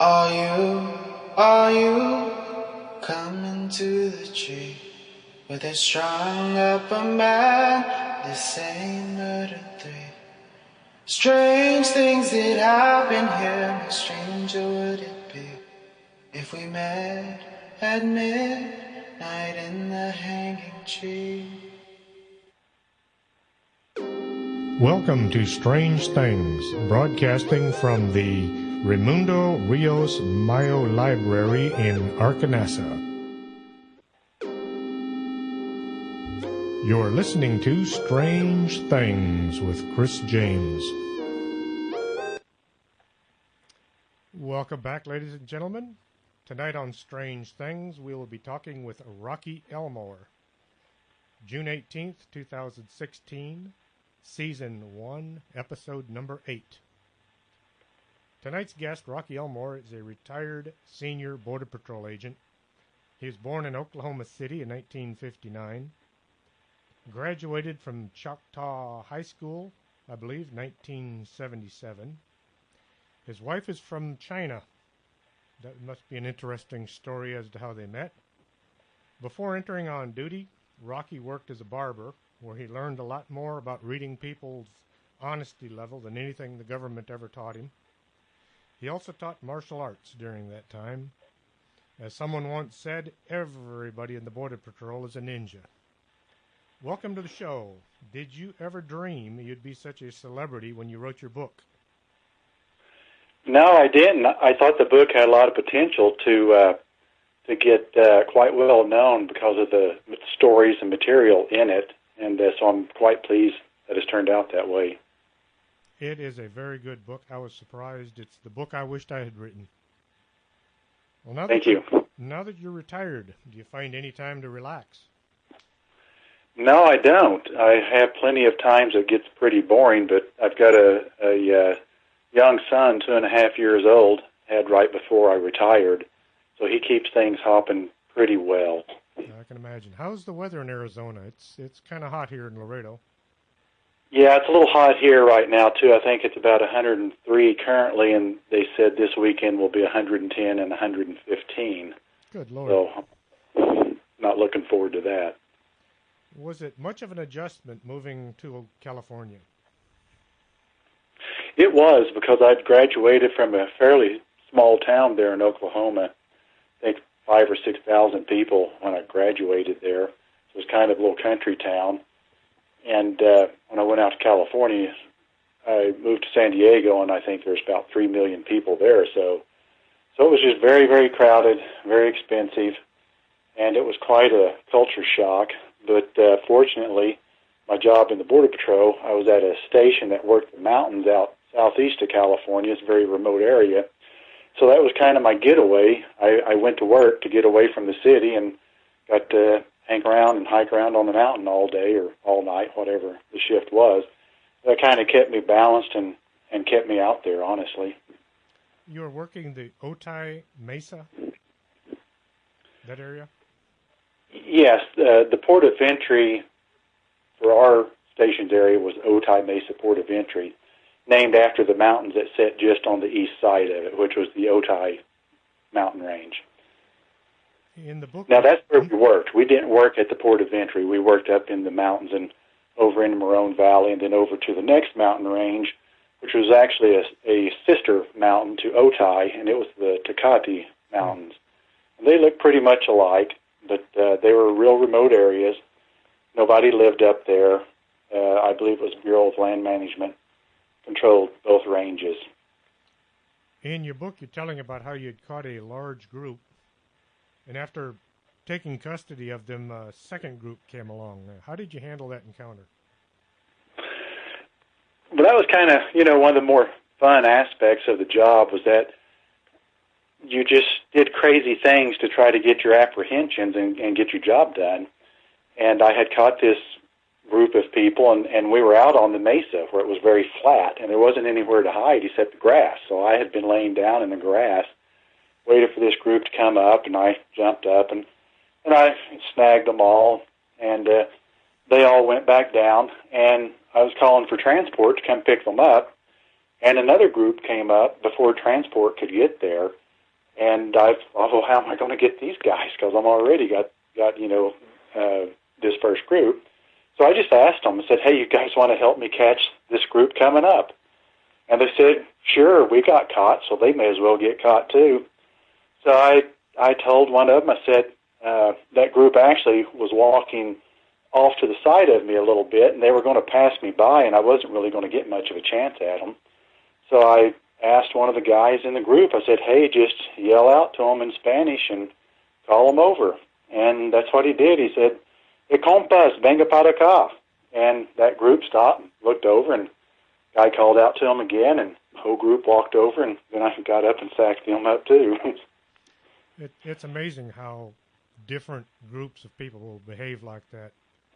Are you coming to the tree where they strung up a man, they say murder 3. Strange things that happen here, how stranger would it be if we met at midnight in the hanging tree? Welcome to Strange Things, broadcasting from the Raimundo Rios Mayo Library in Arkanasa. You're listening to Strange Things with Chris James. Welcome back, ladies and gentlemen. Tonight on Strange Things, we will be talking with Rocky Elmore. June 18th, 2016. Season 1, Episode number 8. Tonight's guest, Rocky Elmore, is a retired senior Border Patrol agent. He was born in Oklahoma City in 1959. Graduated from Choctaw High School, I believe, 1977. His wife is from China. That must be an interesting story as to how they met. Before entering on duty, Rocky worked as a barber, where he learned a lot more about reading people's honesty level than anything the government ever taught him. He also taught martial arts during that time. As someone once said, everybody in the Border Patrol is a ninja. Welcome to the show. Did you ever dream you'd be such a celebrity when you wrote your book? No, I didn't. I thought the book had a lot of potential to get quite well known because of the stories and material in it. And so I'm quite pleased that it's turned out that way. It is a very good book. I was surprised. It's the book I wished I had written. Well, Thank you. Now that you're retired, do you find any time to relax? No, I don't. I have plenty of times it gets pretty boring, but I've got a young son, 2.5 years old, had right before I retired, so he keeps things hopping pretty well. I can imagine. How's the weather in Arizona? It's kind of hot here in Laredo. Yeah, it's a little hot here right now, too. I think it's about 103 currently, and they said this weekend will be 110 and 115. Good Lord. So, not looking forward to that. Was it much of an adjustment moving to California? It was, because I'd graduated from a fairly small town there in Oklahoma. I think 5,000 or 6,000 people when I graduated there. It was kind of a little country town. And when I went out to California, I moved to Santiago, and I think there's about 3 million people there. So it was just very, very crowded, very expensive, and it was quite a culture shock. But fortunately, my job in the Border Patrol, I was at a station that worked the mountains out southeast of California. It's a very remote area. So that was kind of my getaway. I went to work to get away from the city and got to hang around and hike around on the mountain all day or all night, whatever the shift was. That kind of kept me balanced and kept me out there, honestly. You were working the Otay Mesa, that area? Yes, the port of entry for our station's area was Otay Mesa Port of Entry, named after the mountains that sit just on the east side of it, which was the Otay mountain range. In the book, now, that's where we worked. We didn't work at the port of entry. We worked up in the mountains and over in the Morone Valley and then over to the next mountain range, which was actually a sister mountain to Otay, and it was the Tecate Mountains. And they looked pretty much alike, but they were real remote areas. Nobody lived up there. I believe it was Bureau of Land Management controlled both ranges. In your book, you're telling about how you'd caught a large group, and after taking custody of them, a second group came along. How did you handle that encounter? Well, that was kind of, one of the more fun aspects of the job was that you just did crazy things to try to get your apprehensions and get your job done. And I had caught this group of people, and we were out on the mesa where it was very flat, and there wasn't anywhere to hide except the grass. So I had been laying down in the grass, waited for this group to come up, and I jumped up, and I snagged them all, and they all went back down, and I was calling for transport to come pick them up, and another group came up before transport could get there, And I thought, well, how am I going to get these guys? Because I'm already got this first group. So I just asked them, I said, hey, you guys want to help me catch this group coming up? And they said, sure, we got caught, so they may as well get caught too. So I told one of them, I said, that group actually was walking off to the side of me a little bit, and they were going to pass me by, and I wasn't really going to get much of a chance at them. So I asked one of the guys in the group, I said, hey, just yell out to them in Spanish and call them over. And that's what he did. He said, compas, venga para acá. And that group stopped and looked over, and the guy called out to them again, and the whole group walked over, and then I got up and sacked them up too. It's amazing how different groups of people will behave like that.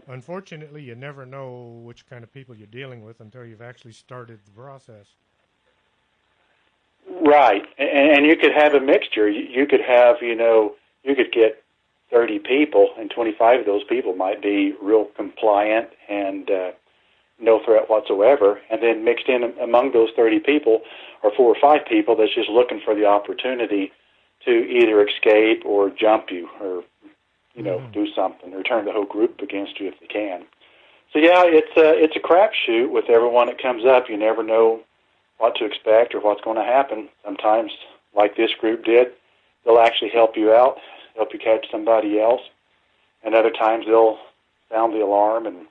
Unfortunately, you never know which kind of people you're dealing with until you've actually started the process. Right, and you could have a mixture. You could have, you could get 30 people, and 25 of those people might be real compliant and no threat whatsoever. And then mixed in among those 30 people are 4 or 5 people that's just looking for the opportunity to either escape or jump you or, do something or turn the whole group against you if they can. So, yeah, it's a crapshoot with everyone that comes up. You never know what to expect or what's going to happen. Sometimes, like this group did, they'll actually help you out, help you catch somebody else. And other times they'll sound the alarm and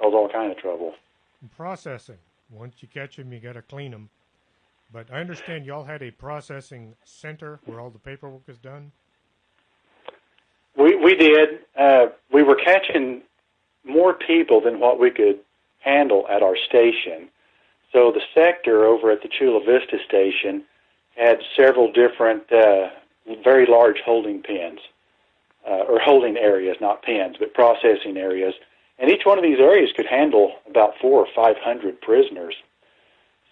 cause all kind of trouble. And processing. Once you catch them, you got to clean them. But I understand y'all had a processing center where all the paperwork is done? We did. We were catching more people than what we could handle at our station. So the sector over at the Chula Vista station had several different very large holding pens, or holding areas, not pens, but processing areas. And each one of these areas could handle about 400 or 500 prisoners.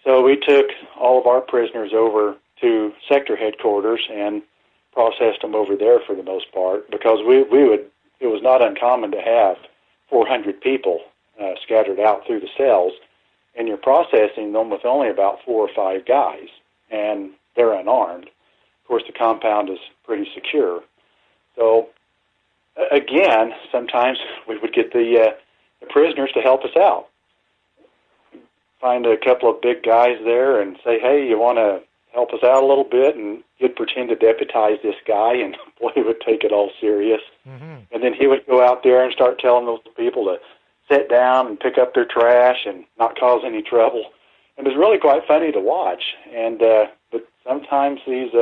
So we took all of our prisoners over to sector headquarters and processed them over there for the most part, because it was not uncommon to have 400 people scattered out through the cells, and you're processing them with only about 4 or 5 guys, and they're unarmed. Of course, the compound is pretty secure. So, again, sometimes we would get the prisoners to help us out. Find a couple of big guys there and say, hey, you want to help us out a little bit? And you'd pretend to deputize this guy, and boy, he would take it all serious. And then he would go out there and start telling those people to sit down and pick up their trash and not cause any trouble. And it was really quite funny to watch. And but sometimes these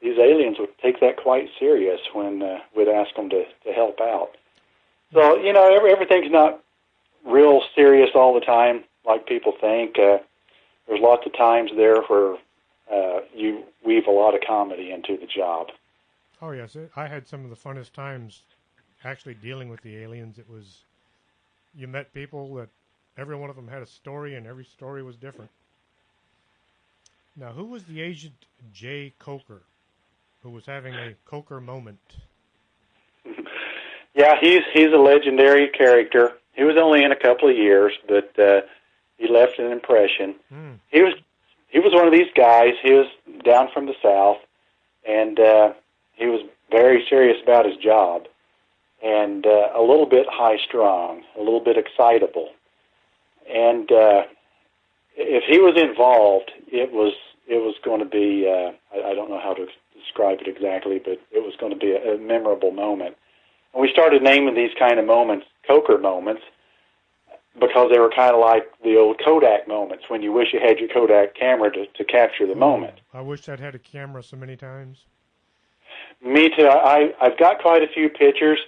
aliens would take that quite serious when we'd ask them to help out. So, everything's not real serious all the time like people think. There's lots of times there where you weave a lot of comedy into the job. Oh, yes. I had some of the funnest times actually dealing with the aliens. It was, you met people that every one of them had a story, and every story was different. Now, who was the agent Jay Coker, who was having a Coker moment? Yeah, he's a legendary character. He was only in a couple of years, but he left an impression. He was one of these guys. He was down from the South, and he was very serious about his job, and a little bit high-strung, a little bit excitable. And if he was involved, it was going to be, I don't know how to describe it exactly, but it was going to be a memorable moment. And we started naming these kind of moments Coker moments, because they were kind of like the old Kodak moments, when you wish you had your Kodak camera to capture the moment. I wish I'd had a camera so many times. Me too. I've got quite a few pictures,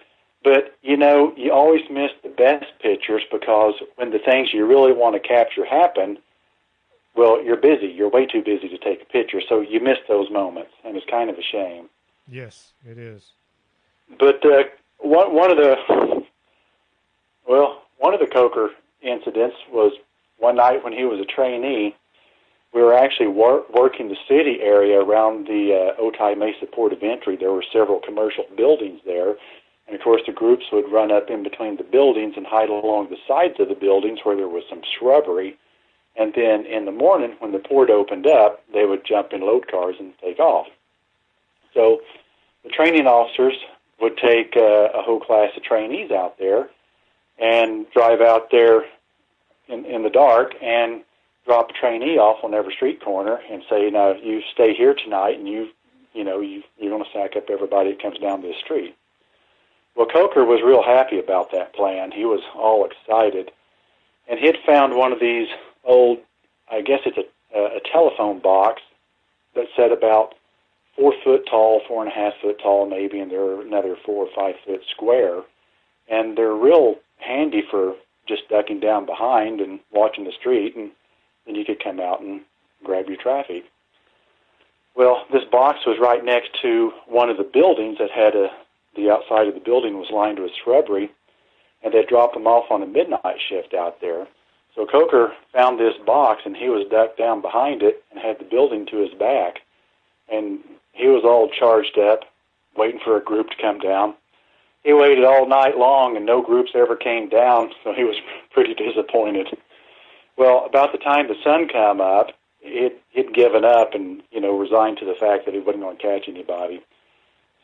but, you always miss the best pictures, because when the things you really want to capture happen, well, you're busy. You're way too busy to take a picture, so you miss those moments, and it's kind of a shame. Yes, it is. But one of the Coker incidents was one night when he was a trainee. We were actually working the city area around the Otay Mesa Port of Entry. There were several commercial buildings there, and of course the groups would run up in between the buildings and hide along the sides of the buildings where there was some shrubbery. And then in the morning, when the port opened up, they would jump in load cars and take off. So the training officers would take a whole class of trainees out there and drive out there in the dark and drop a trainee off on every street corner and say, now, you stay here tonight, and you're going to sack up everybody that comes down this street. Well, Coker was real happy about that plan. He was all excited. And he had found one of these old, I guess it's a telephone box that said about 4 foot tall, 4.5 foot tall maybe, and they're another 4 or 5 foot square. And they're real handy for just ducking down behind and watching the street, and then you could come out and grab your traffic. Well, this box was right next to one of the buildings that had the outside of the building was lined with shrubbery, and they dropped them off on a midnight shift out there. So Coker found this box, and he was ducked down behind it and had the building to his back. And he was all charged up, waiting for a group to come down. He waited all night long, and no groups ever came down, so he was pretty disappointed. Well, about the time the sun came up, he'd given up and, resigned to the fact that he wasn't going to catch anybody.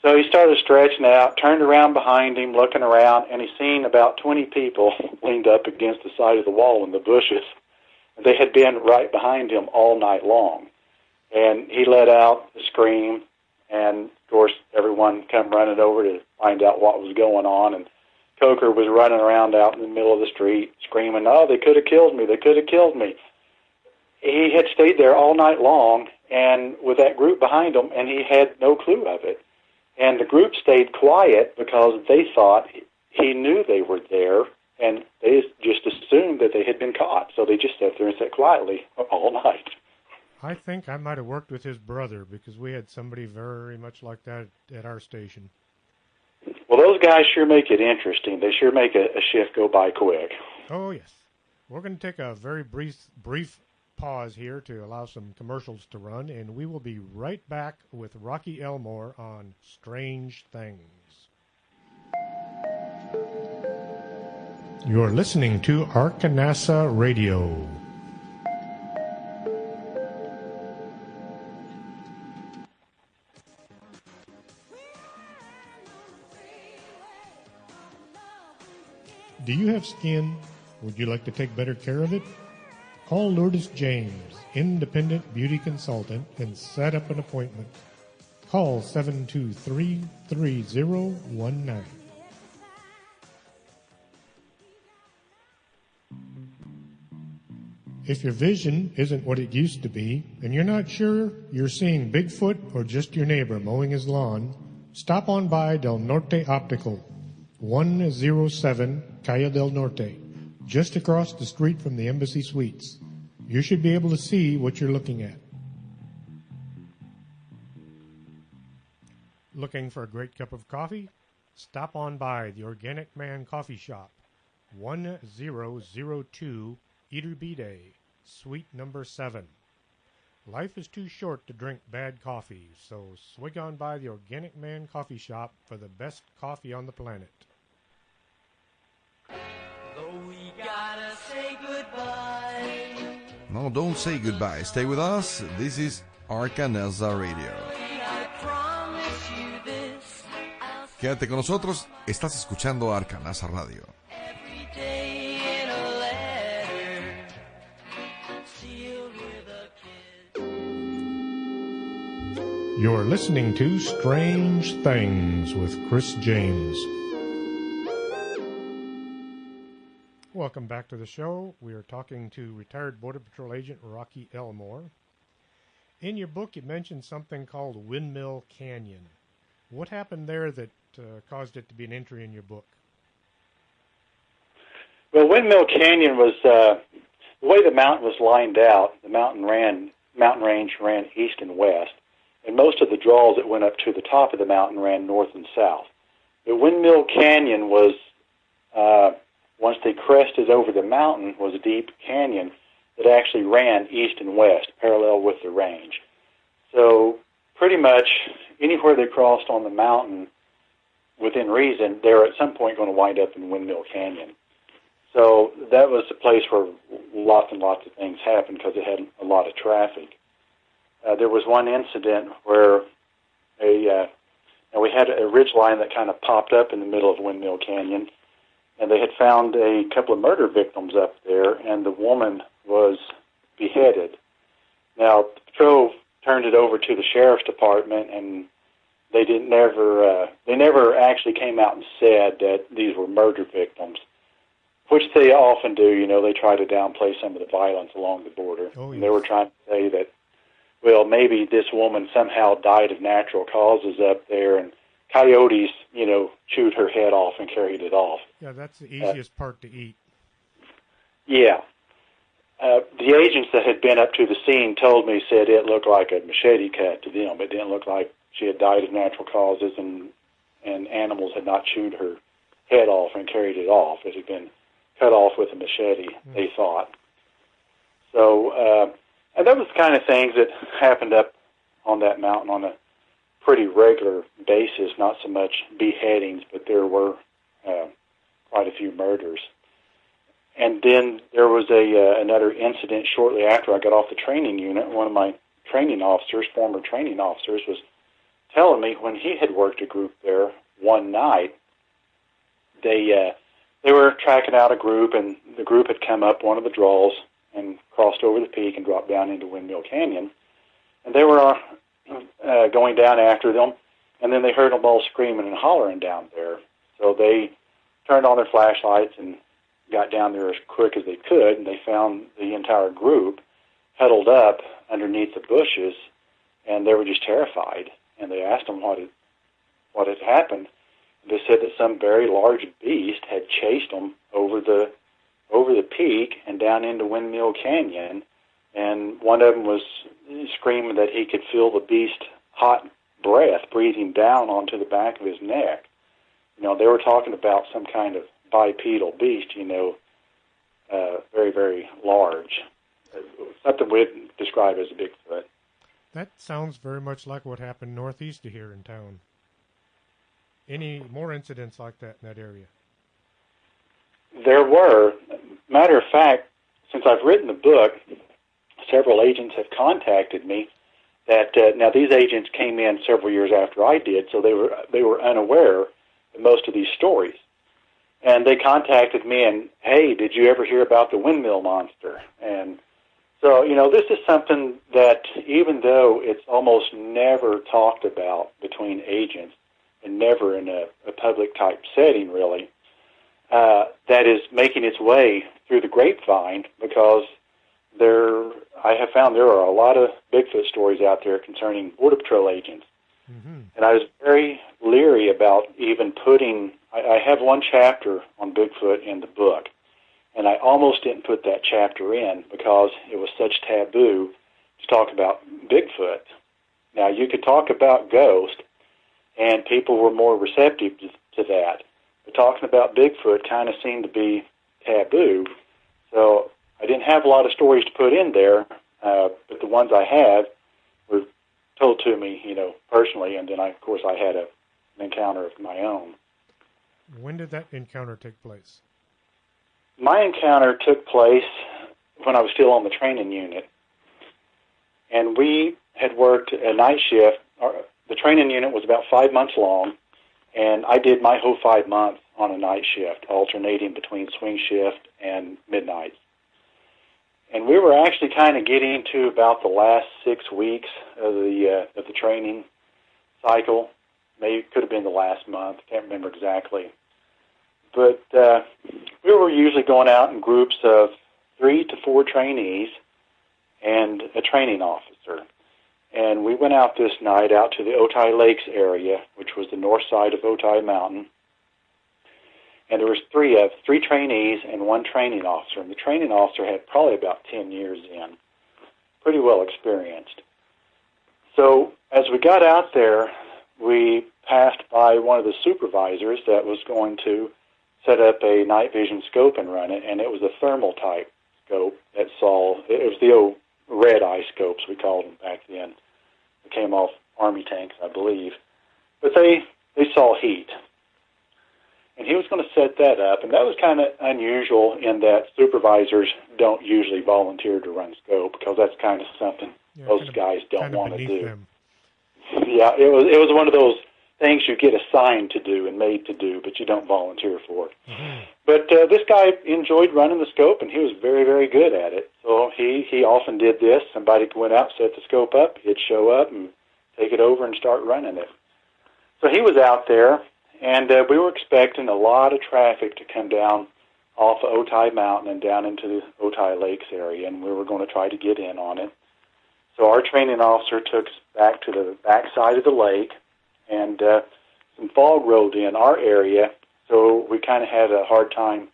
So he started stretching out, turned around behind him, looking around, and he seen about 20 people leaned up against the side of the wall in the bushes. They had been right behind him all night long. And he let out a scream, and, of course, everyone come running over to find out what was going on. And Coker was running around out in the middle of the street screaming, "Oh, they could have killed me, they could have killed me." He had stayed there all night long and with that group behind him, and he had no clue of it. And the group stayed quiet because they thought he knew they were there, and they just assumed that they had been caught. So they just sat there and sat quietly all night. I think I might have worked with his brother, because we had somebody very much like that at our station. Well, those guys sure make it interesting. They sure make a shift go by quick. Oh, yes. We're going to take a very brief pause here to allow some commercials to run, and we will be right back with Rocky Elmore on Strange Things. You're listening to Arkanasa Radio. Do you have skin? Would you like to take better care of it? Call Lourdes James, independent beauty consultant, and set up an appointment. Call 723-3019. If your vision isn't what it used to be, and you're not sure you're seeing Bigfoot or just your neighbor mowing his lawn, stop on by Del Norte Optical, 107 Calle del Norte, just across the street from the Embassy Suites. You should be able to see what you're looking at. Looking for a great cup of coffee? Stop on by the Organic Man Coffee Shop, 1002 Iturbide, Suite number 7. Life is too short to drink bad coffee, so swig on by the Organic Man Coffee Shop for the best coffee on the planet. We gotta say goodbye. No, don't say goodbye. Stay with us. This is Arkanasa Radio. Quédate con nosotros. Estás escuchando Arkanasa Radio. You're listening to Strange Things with Chris James. Welcome back to the show. We are talking to retired Border Patrol agent Rocky Elmore. In your book, you mentioned something called Windmill Canyon. What happened there that caused it to be an entry in your book? Well, Windmill Canyon was the way the mountain was lined out. The mountain range ran east and west, and most of the draws that went up to the top of the mountain ran north and south. The Windmill Canyon was once they crested over the mountain, was a deep canyon that actually ran east and west, parallel with the range. So pretty much anywhere they crossed on the mountain, within reason, they're at some point going to wind up in Windmill Canyon. So that was a place where lots and lots of things happened because it had a lot of traffic. There was one incident where a and we had a ridge line that kind of popped up in the middle of Windmill Canyon, and they had found a couple of murder victims up there, and the woman was beheaded. Now, the patrol turned it over to the sheriff's department, and they never actually came out and said that these were murder victims, which they often do. You know, they try to downplay some of the violence along the border. Oh, yes. And they were trying to say that, well, maybe this woman somehow died of natural causes up there, and coyotes, you know, chewed her head off and carried it off. Yeah, that's the easiest part to eat. Yeah. The agents that had been up to the scene told me, said it looked like a machete cut to them. It didn't look like she had died of natural causes and animals had not chewed her head off and carried it off. It had been cut off with a machete, they thought. So, and that was the kind of things that happened up on that mountain on a pretty regular basis, not so much beheadings, but there were quite a few murders. And then there was another incident shortly after I got off the training unit. One of my training officers, former training officers, was telling me when he had worked a group there one night, they were tracking out a group, and the group had come up one of the draws and crossed over the peak and dropped down into Windmill Canyon. And they were going down after them, and then they heard them all screaming and hollering down there. So they turned on their flashlights and got down there as quick as they could, and they found the entire group huddled up underneath the bushes, and they were just terrified. And they asked them what had happened. They said that some very large beast had chased them over the peak and down into Windmill Canyon, and one of them was screaming that he could feel the beast's hot breath breathing down onto the back of his neck. You know, they were talking about some kind of bipedal beast, you know, very, very large. Something we'd describe as a Bigfoot. That sounds very much like what happened northeast of here in town. Any more incidents like that in that area? There were. Matter of fact, since I've written the book, several agents have contacted me that, now these agents came in several years after I did, so they were unaware of most of these stories. And they contacted me and, hey, did you ever hear about the Windmill Monster? And so, you know, this is something that even though it's almost never talked about between agents and never in a public type setting really, that is making its way through the grapevine, because I have found there are a lot of Bigfoot stories out there concerning Border Patrol agents. Mm-hmm. And I was very leery about even putting, I have one chapter on Bigfoot in the book, and I almost didn't put that chapter in because it was such taboo to talk about Bigfoot. Now, you could talk about ghosts, and people were more receptive to that. But talking about Bigfoot kind of seemed to be taboo. So I didn't have a lot of stories to put in there, but the ones I have were told to me, you know, personally, and then, of course, I had an encounter of my own. When did that encounter take place? My encounter took place when I was still on the training unit. And we had worked a night shift. The training unit was about 5 months long, and I did my whole 5 months on a night shift, alternating between swing shift and midnights. And we were actually kind of getting to about the last 6 weeks of the training cycle. Maybe it could have been the last month. Can't remember exactly. But we were usually going out in groups of 3 to 4 trainees and a training officer. And we went out this night out to the Otay Lakes area, which was the north side of Otay Mountain. And there was three trainees and one training officer. And the training officer had probably about 10 years in, pretty well experienced. So as we got out there, we passed by one of the supervisors that was going to set up a night vision scope and run it, and it was a thermal type scope that saw, it was the old red eye scopes, we called them back then. They came off Army tanks, I believe. But they saw heat. And he was going to set that up, and that was kind of unusual in that supervisors don't usually volunteer to run scope, because that's kind of something most guys don't want to do. Them. Yeah, it was one of those things you get assigned to do and made to do, but you don't volunteer for it. Mm-hmm. But this guy enjoyed running the scope, and he was very, very good at it. So he often did this. Somebody went out, set the scope up, he'd show up and take it over and start running it. So he was out there, and we were expecting a lot of traffic to come down off of Otay Mountain and down into the Otay Lakes area, and we were going to try to get in on it. So our training officer took us back to the back side of the lake, and some fog rolled in our area, so we kind of had a hard time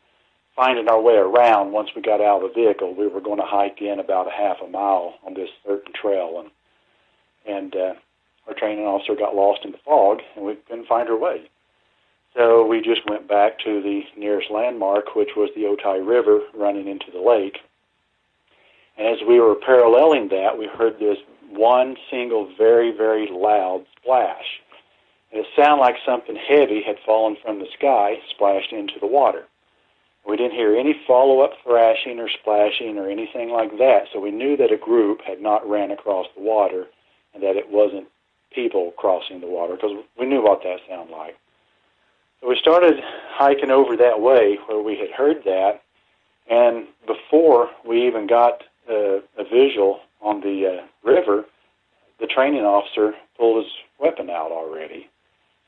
finding our way around once we got out of the vehicle. We were going to hike in about a half a mile on this certain trail, and our training officer got lost in the fog, and we couldn't find our way. So we just went back to the nearest landmark, which was the Otay River running into the lake. And as we were paralleling that, we heard this one single very, very loud splash. And it sounded like something heavy had fallen from the sky, splashed into the water. We didn't hear any follow-up thrashing or splashing or anything like that, so we knew that a group had not ran across the water and that it wasn't people crossing the water, because we knew what that sounded like. So we started hiking over that way where we had heard that, and before we even got a visual on the river, the training officer pulled his weapon out already.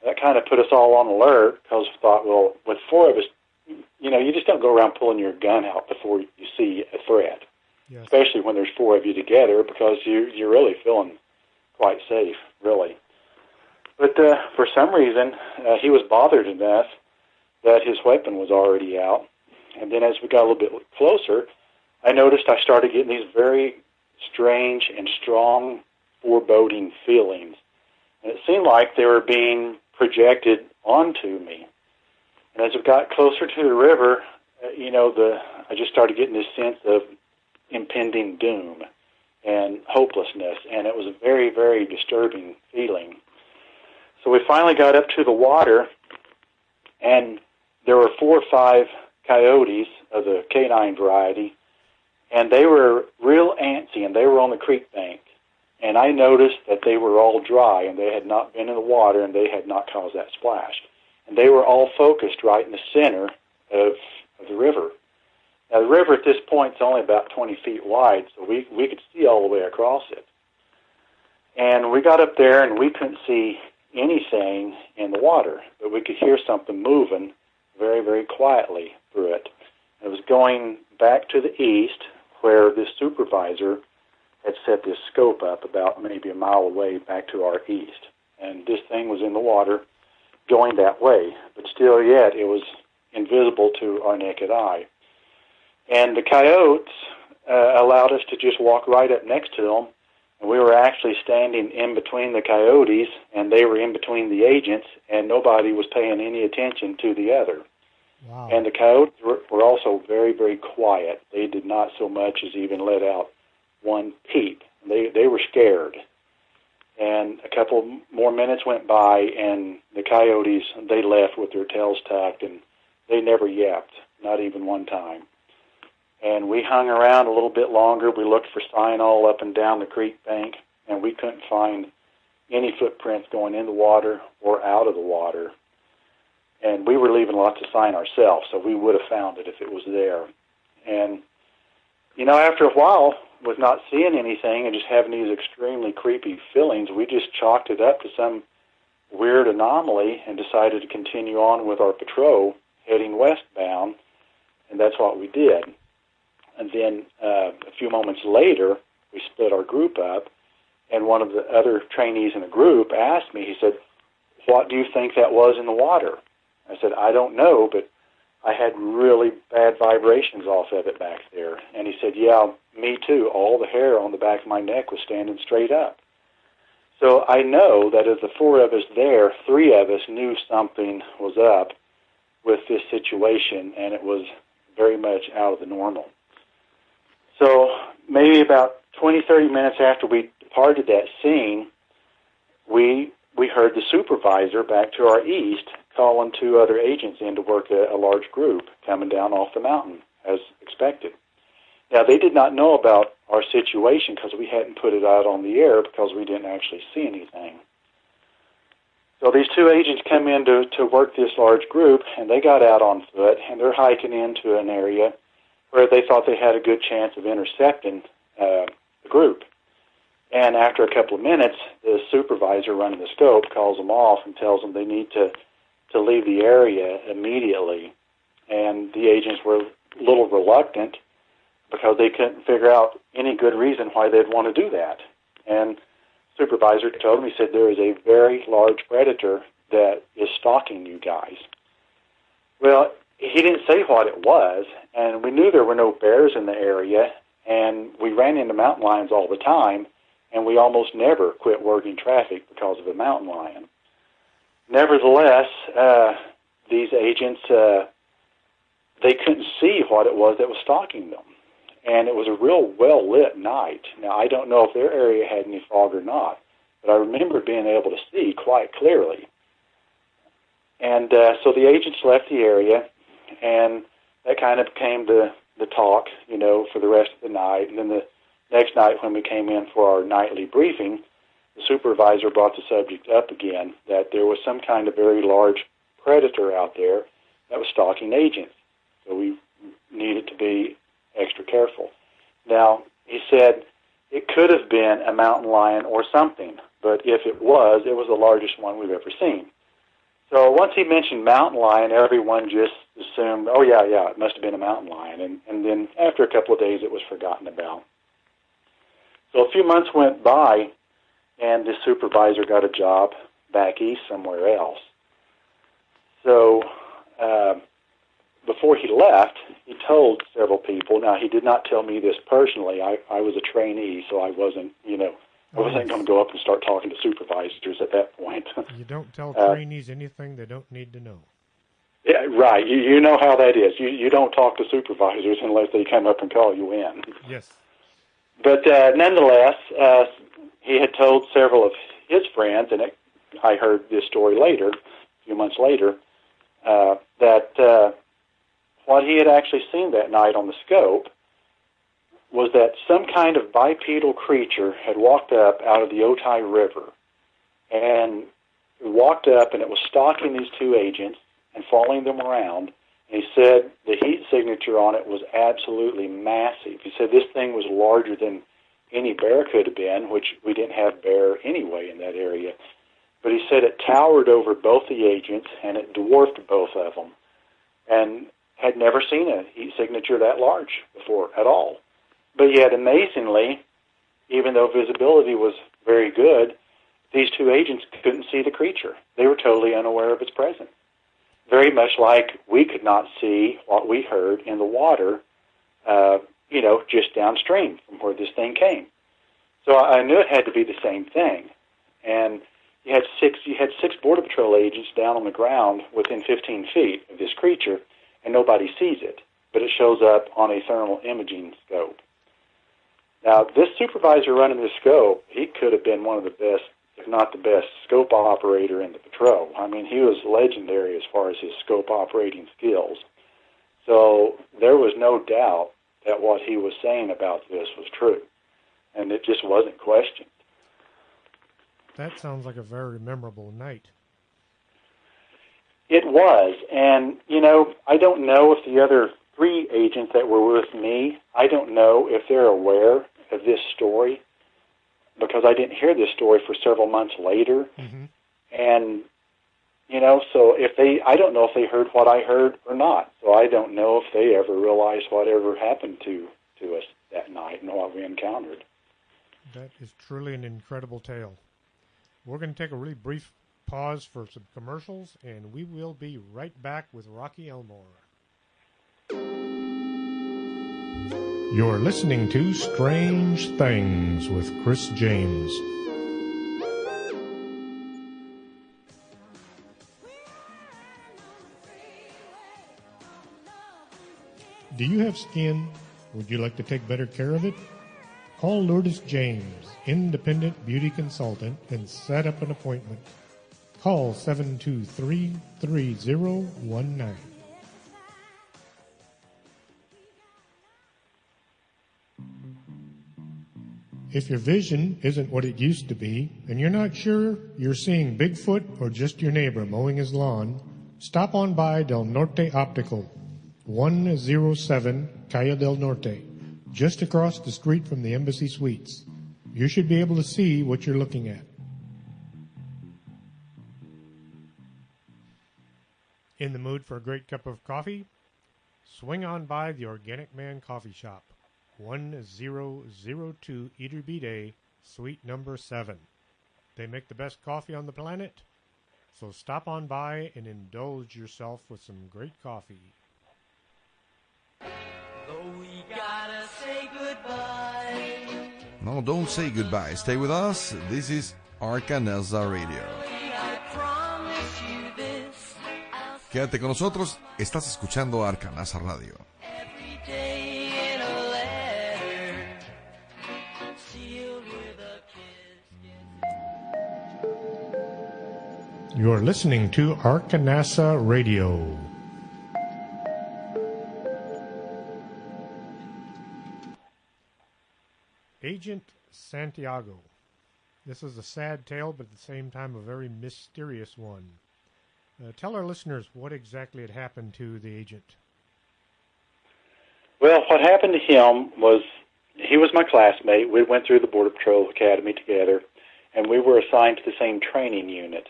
That kind of put us all on alert, because we thought, well, with four of us, you just don't go around pulling your gun out before you see a threat, Yes. especially when there's four of you together, because you're really feeling quite safe, really. But for some reason, he was bothered enough that his weapon was already out. And then as we got a little bit closer, I noticed I started getting these very strange and strong foreboding feelings. And it seemed like they were being projected onto me. And as we got closer to the river, I just started getting this sense of impending doom and hopelessness, and it was a very, very disturbing feeling. So we finally got up to the water, and there were 4 or 5 coyotes of the canine variety, and they were real antsy, and they were on the creek bank. And I noticed that they were all dry, and they had not been in the water, and they had not caused that splash. And they were all focused right in the center of the river. Now, the river at this point is only about 20 feet wide, so we could see all the way across it. And we got up there, and we couldn't see anything in the water, but we could hear something moving very, very quietly through it. It was going back to the east, where this supervisor had set this scope up about maybe a mile away back to our east. And this thing was in the water going that way, but still yet it was invisible to our naked eye. And the coyotes allowed us to just walk right up next to them, and we were actually standing in between the coyotes, and they were in between the agents, and nobody was paying any attention to the other. Wow. And the coyotes were also very, very quiet. They did not so much as even let out one peep. They were scared. And a couple more minutes went by, and the coyotes, they left with their tails tucked, and they never yapped, not even one time. And we hung around a little bit longer. We looked for sign all up and down the creek bank, and we couldn't find any footprints going in the water or out of the water. And we were leaving lots of sign ourselves, so we would have found it if it was there. And, after a while, with not seeing anything and just having these extremely creepy feelings, we just chalked it up to some weird anomaly and decided to continue on with our patrol heading westbound, and that's what we did. And then a few moments later, we split our group up, and one of the other trainees in the group asked me, he said, "What do you think that was in the water?" I said, "I don't know, but I had really bad vibrations off of it back there." And he said, "Yeah, me too. All the hair on the back of my neck was standing straight up." So I know that of the 4 of us there, 3 of us knew something was up with this situation, and it was very much out of the normal. So maybe about 20, 30 minutes after we departed that scene, we heard the supervisor back to our east calling 2 other agents in to work a large group coming down off the mountain, as expected. Now, they did not know about our situation because we hadn't put it out on the air because we didn't actually see anything. So these two agents come in to work this large group, and they got out on foot, and they're hiking into an area where they thought they had a good chance of intercepting the group. And after a couple of minutes, the supervisor running the scope calls them off and tells them they need to leave the area immediately. And the agents were a little reluctant because they couldn't figure out any good reason why they'd want to do that. And the supervisor told them, he said, there is a very large predator that is stalking you guys. Well, he didn't say what it was, and we knew there were no bears in the area, and we ran into mountain lions all the time, and we almost never quit working traffic because of a mountain lion. Nevertheless, these agents, they couldn't see what it was that was stalking them. And it was a real well-lit night. Now, I don't know if their area had any fog or not, but I remember being able to see quite clearly. And so the agents left the area, and that kind of became the talk, for the rest of the night. And then the next night when we came in for our nightly briefing, the supervisor brought the subject up again, that there was some kind of very large predator out there that was stalking agents. So we needed to be extra careful. Now, he said it could have been a mountain lion or something, but if it was the largest one we've ever seen. So once he mentioned mountain lion, everyone just assumed, oh, yeah, it must have been a mountain lion. And then after a couple of days, it was forgotten about. So a few months went by, and the supervisor got a job back east somewhere else. So before he left, he told several people. Now, he did not tell me this personally. I was a trainee, so I wasn't, I wasn't going to go up and start talking to supervisors at that point. You don't tell trainees anything they don't need to know. Yeah, right. You know how that is. You don't talk to supervisors unless they come up and call you in. Yes. But nonetheless, he had told several of his friends, and I heard this story later, a few months later, that what he had actually seen that night on the scope was that some kind of bipedal creature had walked up out of the Otay River, and walked up, and it was stalking these two agents and following them around. And he said the heat signature on it was absolutely massive. He said this thing was larger than any bear could have been, which we didn't have bear anyway in that area. But he said it towered over both the agents, and it dwarfed both of them, and had never seen a heat signature that large before at all. But yet, amazingly, even though visibility was very good, these two agents couldn't see the creature. They were totally unaware of its presence. Very much like we could not see what we heard in the water, just downstream from where this thing came. So I knew it had to be the same thing. And you had six Border Patrol agents down on the ground within 15 feet of this creature, and nobody sees it, but it shows up on a thermal imaging scope. Now, this supervisor running the scope, he could have been one of the best, if not the best, scope operator in the patrol. I mean, he was legendary as far as his scope operating skills. So there was no doubt that what he was saying about this was true, and it just wasn't questioned. That sounds like a very memorable night. It was, and, I don't know if the other three agents that were with me, I don't know if they're aware of this story, because I didn't hear this story for several months later. Mm-hmm. And, so I don't know if they heard what I heard or not. So I don't know if they ever realized whatever happened to us that night and what we encountered. That is truly an incredible tale. We're going to take a really brief pause for some commercials, and we will be right back with Rocky Elmore. You're listening to Strange Things with Chris James. Do you have skin? Would you like to take better care of it? Call Lourdes James, independent beauty consultant, and set up an appointment. Call 723-3019. If your vision isn't what it used to be, and you're not sure you're seeing Bigfoot or just your neighbor mowing his lawn, stop on by Del Norte Optical, 107 Calle del Norte, just across the street from the Embassy Suites. You should be able to see what you're looking at. In the mood for a great cup of coffee? Swing on by the Organic Man Coffee Shop, 1002 Iturbide, Suite number 7. They make the best coffee on the planet, so stop on by and indulge yourself with some great coffee. Though we gotta say goodbye. No, don't say goodbye. Stay with us. This is Arcanelza Radio. I promise you this. I'll Quédate con nosotros. Estás escuchando Arcanelza Radio. every day in a letter, sealed with a kiss. You're listening to Arcanasa Radio. Agent Santiago. This is a sad tale, but at the same time a very mysterious one. Tell our listeners what exactly had happened to the agent. Well, what happened to him was he was my classmate. We went through the Border Patrol Academy together, and we were assigned to the same training unit.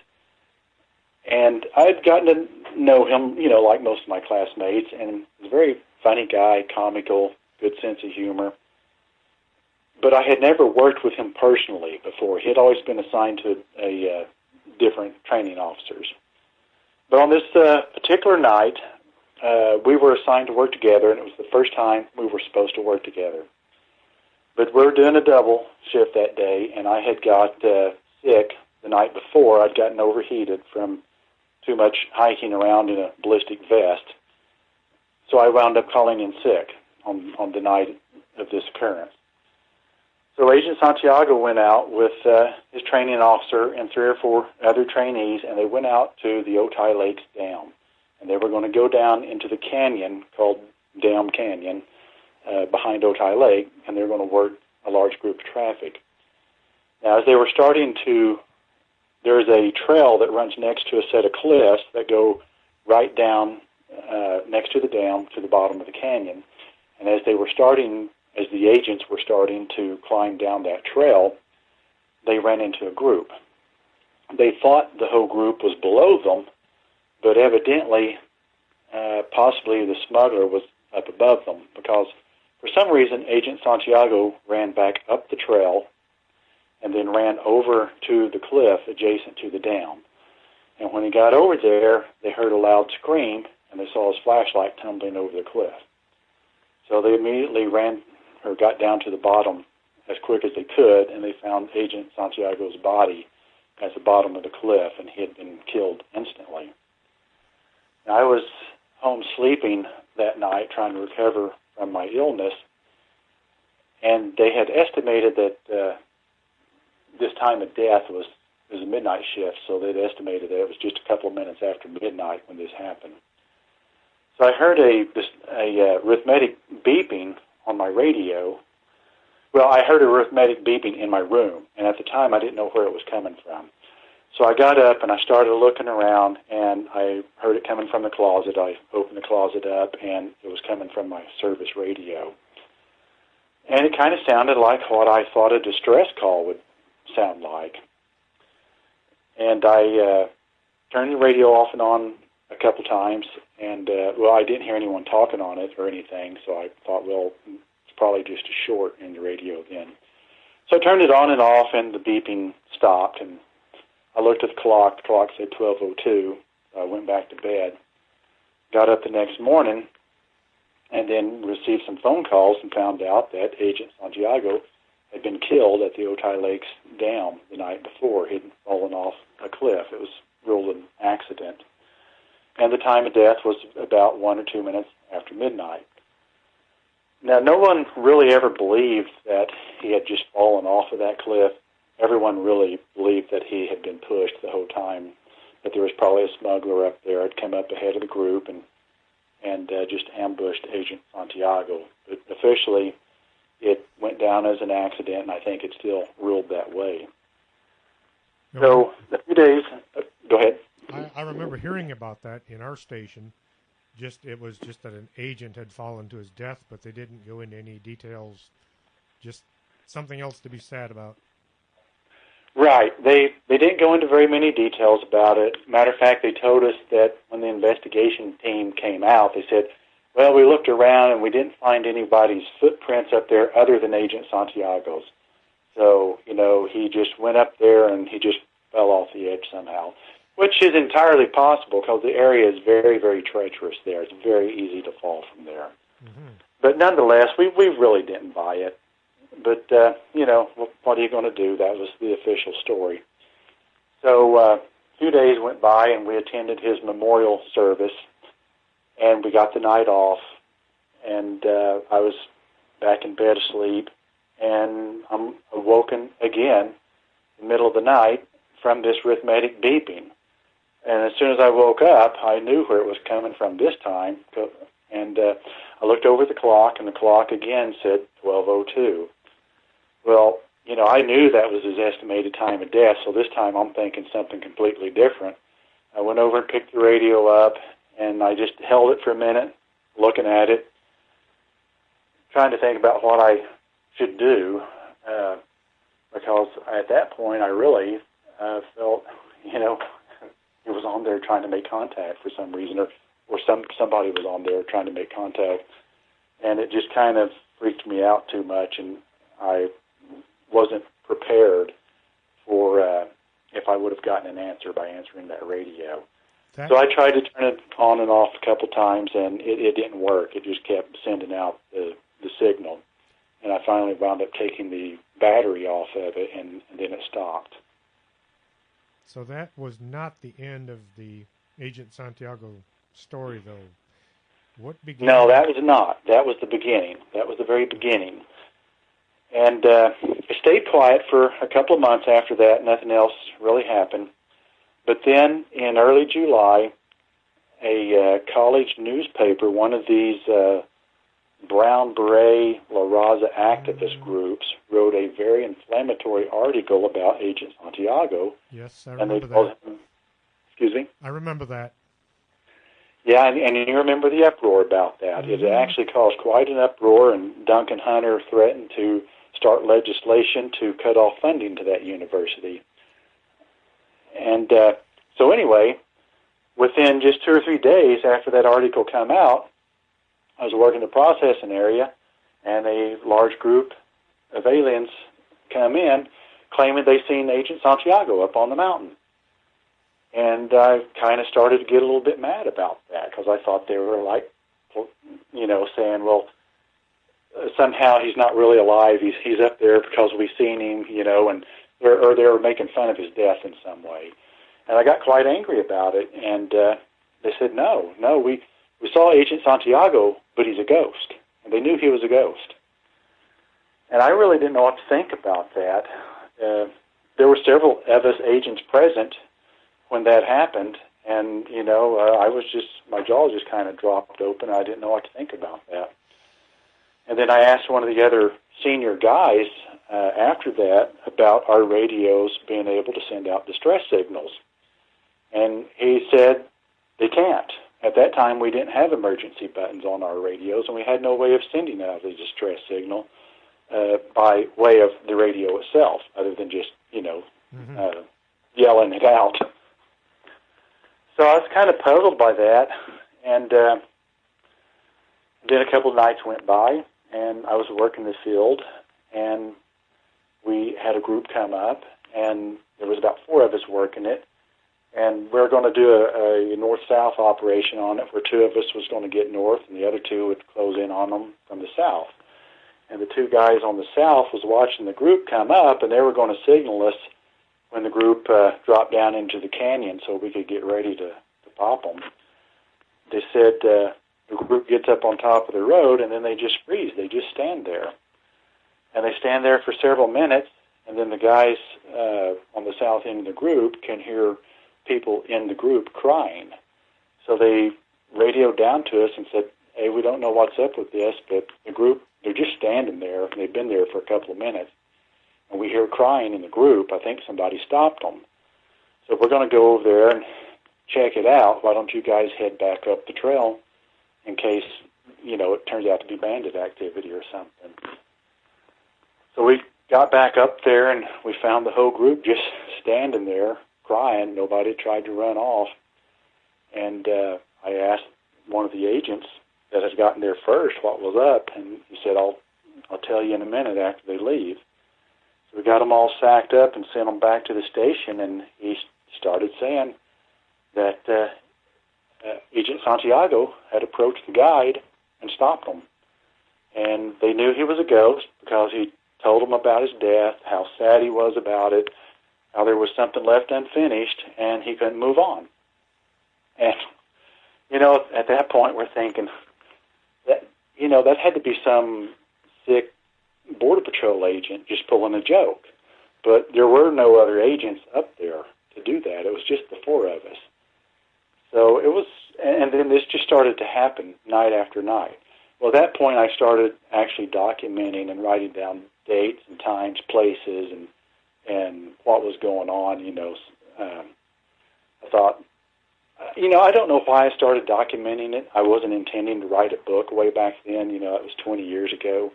And I'd gotten to know him, you know, like most of my classmates, and he was a very funny guy, comical, good sense of humor. But I had never worked with him personally before. He had always been assigned to different training officers. But on this particular night, we were assigned to work together, and it was the first time we were supposed to work together. But we were doing a double shift that day, and I had got sick the night before. I'd gotten overheated from too much hiking around in a ballistic vest. So I wound up calling in sick on the night of this occurrence. So Agent Santiago went out with his training officer and 3 or 4 other trainees, and they went out to the Otay Lakes Dam. And they were going to go down into the canyon called Dam Canyon behind Otay Lake, and they were going to work a large group of traffic. Now, as they were starting to, there's a trail that runs next to a set of cliffs that go right down next to the dam to the bottom of the canyon. And as they were starting, as the agents were starting to climb down that trail, they ran into a group. They thought the whole group was below them, but evidently, possibly the smuggler was up above them, because for some reason, Agent Santiago ran back up the trail and then ran over to the cliff adjacent to the dam. And when he got over there, they heard a loud scream, and they saw his flashlight tumbling over the cliff. So they immediately ran or got down to the bottom as quick as they could, and they found Agent Santiago's body at the bottom of the cliff, and he had been killed instantly. Now, I was home sleeping that night trying to recover from my illness, and they had estimated that this time of death was a midnight shift, so they'd estimated that it was just a couple of minutes after midnight when this happened. So I heard a arithmetic beeping on my radio. Well, I heard a arithmetic beeping in my room, and at the time I didn't know where it was coming from. So I got up and I started looking around, and I heard it coming from the closet. I opened the closet up, and it was coming from my service radio. And it kind of sounded like what I thought a distress call would sound like. And I turned the radio off and on a couple times, and, well, I didn't hear anyone talking on it or anything, so I thought, well, it's probably just a short in the radio then. So I turned it on and off, and the beeping stopped, and I looked at the clock. The clock said 12:02. I went back to bed, got up the next morning, and then received some phone calls and found out that Agent Santiago had been killed at the Otay Lakes Dam the night before. He'd fallen off a cliff. It was ruled an accident. And the time of death was about 1 or 2 minutes after midnight. Now, no one really ever believed that he had just fallen off of that cliff. Everyone really believed that he had been pushed the whole time, that there was probably a smuggler up there had come up ahead of the group and just ambushed Agent Santiago. But officially, it went down as an accident, and I think it's still ruled that way. No, So a few days. Go ahead. I remember hearing about that in our station. It was just that an agent had fallen to his death, but they didn't go into any details. Just something else to be sad about. Right. They didn't go into very many details about it. Matter of fact, they told us that when the investigation team came out, they said, well, we looked around and we didn't find anybody's footprints up there other than Agent Santiago's. So, he just went up there and he just fell off the edge somehow, which is entirely possible because the area is very, very treacherous there. It's very easy to fall from there. Mm-hmm. But nonetheless, we really didn't buy it. But, what are you going to do? That was the official story. So a few days went by, and we attended his memorial service, and we got the night off, and I was back in bed asleep, and I'm awoken again in the middle of the night from this rhythmic beeping. And as soon as I woke up, I knew where it was coming from this time, and I looked over the clock, and the clock again said 12:02. Well, I knew that was his estimated time of death, so this time I'm thinking something completely different. I went over and picked the radio up, and I just held it for a minute, looking at it, trying to think about what I should do, because at that point I really felt, he was on there trying to make contact for some reason, or somebody was on there trying to make contact, and it just kind of freaked me out too much, and I wasn't prepared for if I would have gotten an answer by answering that radio. So I tried to turn it on and off a couple times, and it didn't work. It just kept sending out the signal, and I finally wound up taking the battery off of it, and then it stopped. So that was not the end of the Agent Santiago story, though. What began? No, that was not. That was the beginning. That was the very beginning. And I stayed quiet for a couple of months after that. Nothing else really happened. But then in early July, a college newspaper, one of these brown beret La Raza activist groups, wrote a very inflammatory article about Agent Santiago. Yes, I remember that. Excuse me? I remember that. Yeah, and you remember the uproar about that. Mm-hmm. It actually caused quite an uproar, and Duncan Hunter threatened to start legislation to cut off funding to that university. And so anyway, within just 2 or 3 days after that article came out, I was working the processing area, and a large group of aliens come in claiming they seen Agent Santiago up on the mountain. And I kind of started to get a little bit mad about that because I thought they were saying, well, somehow he's not really alive. He's up there because we've seen him, and or they were making fun of his death in some way. And I got quite angry about it. And they said, no, we saw Agent Santiago, but he's a ghost. And they knew he was a ghost. And I really didn't know what to think about that. There were several of us agents present when that happened, and, my jaw just kind of dropped open. I didn't know what to think about that. And then I asked one of the other senior guys after that about our radios being able to send out distress signals. And he said they can't. At that time, we didn't have emergency buttons on our radios, and we had no way of sending out a distress signal by way of the radio itself, other than just, yelling it out. So I was kind of puzzled by that, and then a couple of nights went by, and I was working the field, and we had a group come up, and there was about 4 of us working it, and we were going to do a north-south operation on it where 2 of us was going to get north, and the other 2 would close in on them from the south. And the 2 guys on the south was watching the group come up, and they were going to signal us when the group dropped down into the canyon so we could get ready to pop them. They said the group gets up on top of the road, and then they just freeze. They just stand there. And they stand there for several minutes, and then the guys on the south end of the group can hear people in the group crying. So they radioed down to us and said, hey, we don't know what's up with this, but the group They're just standing there, and they've been there for a couple of minutes. And we hear crying in the group. I think somebody stopped them. So we're going to go over there and check it out. Why don't you guys head back up the trail in case, it turns out to be bandit activity or something. So we got back up there, and we found the whole group just standing there crying. Nobody tried to run off. And I asked one of the agents that had gotten there first what was up, and he said, I'll tell you in a minute after they leave. So we got them all sacked up and sent them back to the station, and he started saying that Agent Santiago had approached the guide and stopped them. And they knew he was a ghost because he told them about his death, how sad he was about it, how there was something left unfinished, and he couldn't move on. And, at that point we're thinking that, that had to be some sick Border Patrol agent just pulling a joke. But there were no other agents up there to do that. It was just the four of us. So it was, and then this just started to happen night after night. Well, at that point I started actually documenting and writing down dates and times, places, and what was going on, I thought, I don't know why I started documenting it. I wasn't intending to write a book way back then. It was 20 years ago.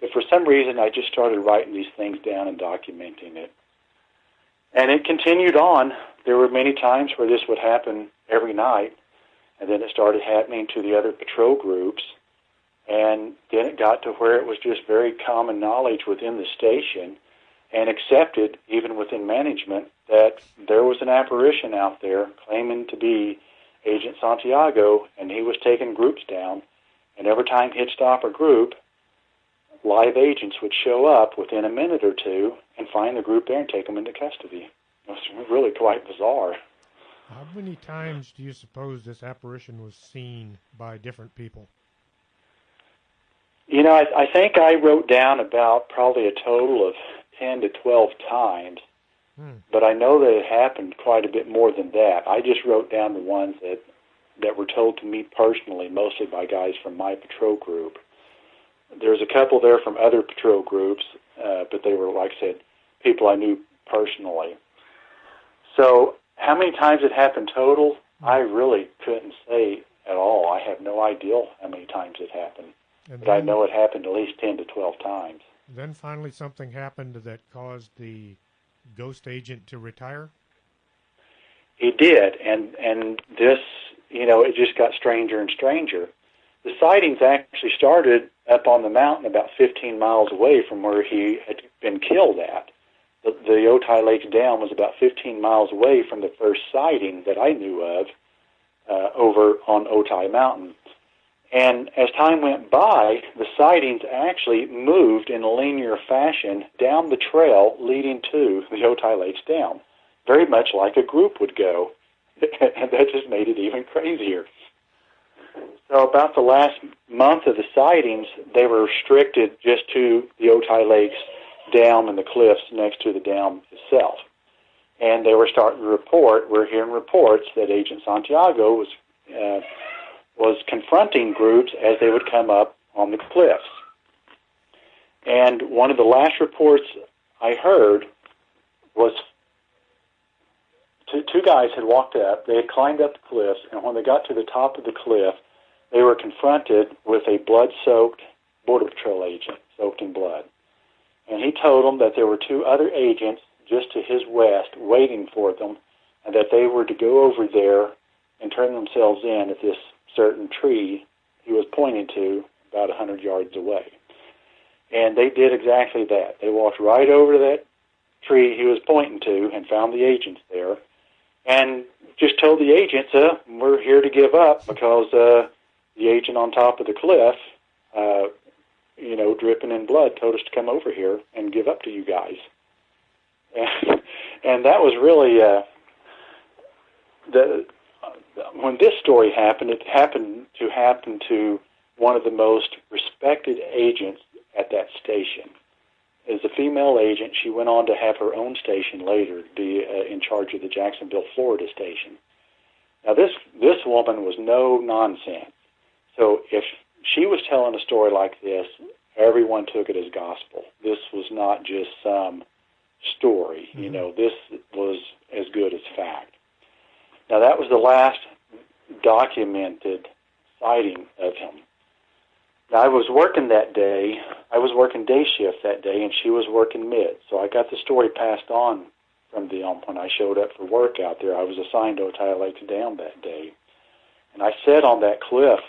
But for some reason, I just started writing these things down and documenting it. And it continued on. There were many times where this would happen every night, and then it started happening to the other patrol groups. And then it got to where it was just very common knowledge within the station and accepted, even within management, that there was an apparition out there claiming to be Agent Santiago, and he was taking groups down. And every time he'd stop a group, live agents would show up within a minute or two and find the group there and take them into custody. It was really quite bizarre. How many times do you suppose this apparition was seen by different people? I think I wrote down about probably a total of 10 to 12 times, but I know that it happened quite a bit more than that. I just wrote down the ones that were told to me personally, mostly by guys from my patrol group. There's a couple there from other patrol groups, but they were, like I said, people I knew personally. So how many times it happened total, I really couldn't say at all. I have no idea how many times it happened. But I know it happened at least 10 to 12 times. Then finally something happened that caused the ghost agent to retire? He did, and this, it just got stranger and stranger. The sightings actually started up on the mountain about 15 miles away from where he had been killed at. The Otay Lakes Dam was about 15 miles away from the first sighting that I knew of over on Otay Mountain. And as time went by, the sightings actually moved in a linear fashion down the trail leading to the Otay Lakes Dam, very much like a group would go. And that just made it even crazier. So about the last month of the sightings, they were restricted just to the Otay Lakes Dam and the cliffs next to the dam itself. And they were starting to report, we're hearing reports that Agent Santiago was confronting groups as they would come up on the cliffs. And one of the last reports I heard was two guys had walked up, they had climbed up the cliffs, and when they got to the top of the cliff, they were confronted with a blood-soaked Border Patrol agent, soaked in blood. And he told them that there were two other agents just to his west waiting for them, and that they were to go over there and turn themselves in at this certain tree he was pointing to about 100 yards away. And they did exactly that. They walked right over to that tree he was pointing to and found the agents there and just told the agents, we're here to give up because the agent on top of the cliff, dripping in blood, told us to come over here and give up to you guys. And that was really when this story happened, it happened to one of the most respected agents at that station. As a female agent, she went on to have her own station later, to be in charge of the Jacksonville, Florida station. Now, this woman was no nonsense. So if she was telling a story like this, everyone took it as gospel. This was not just some story. This was as good as fact. Now, that was the last documented sighting of him. Now, I was working that day. I was working day shift that day, and she was working mid. So I got the story passed on from them when I showed up for work out there. I was assigned to Otay Lakes Dam that day. And I sat on that cliff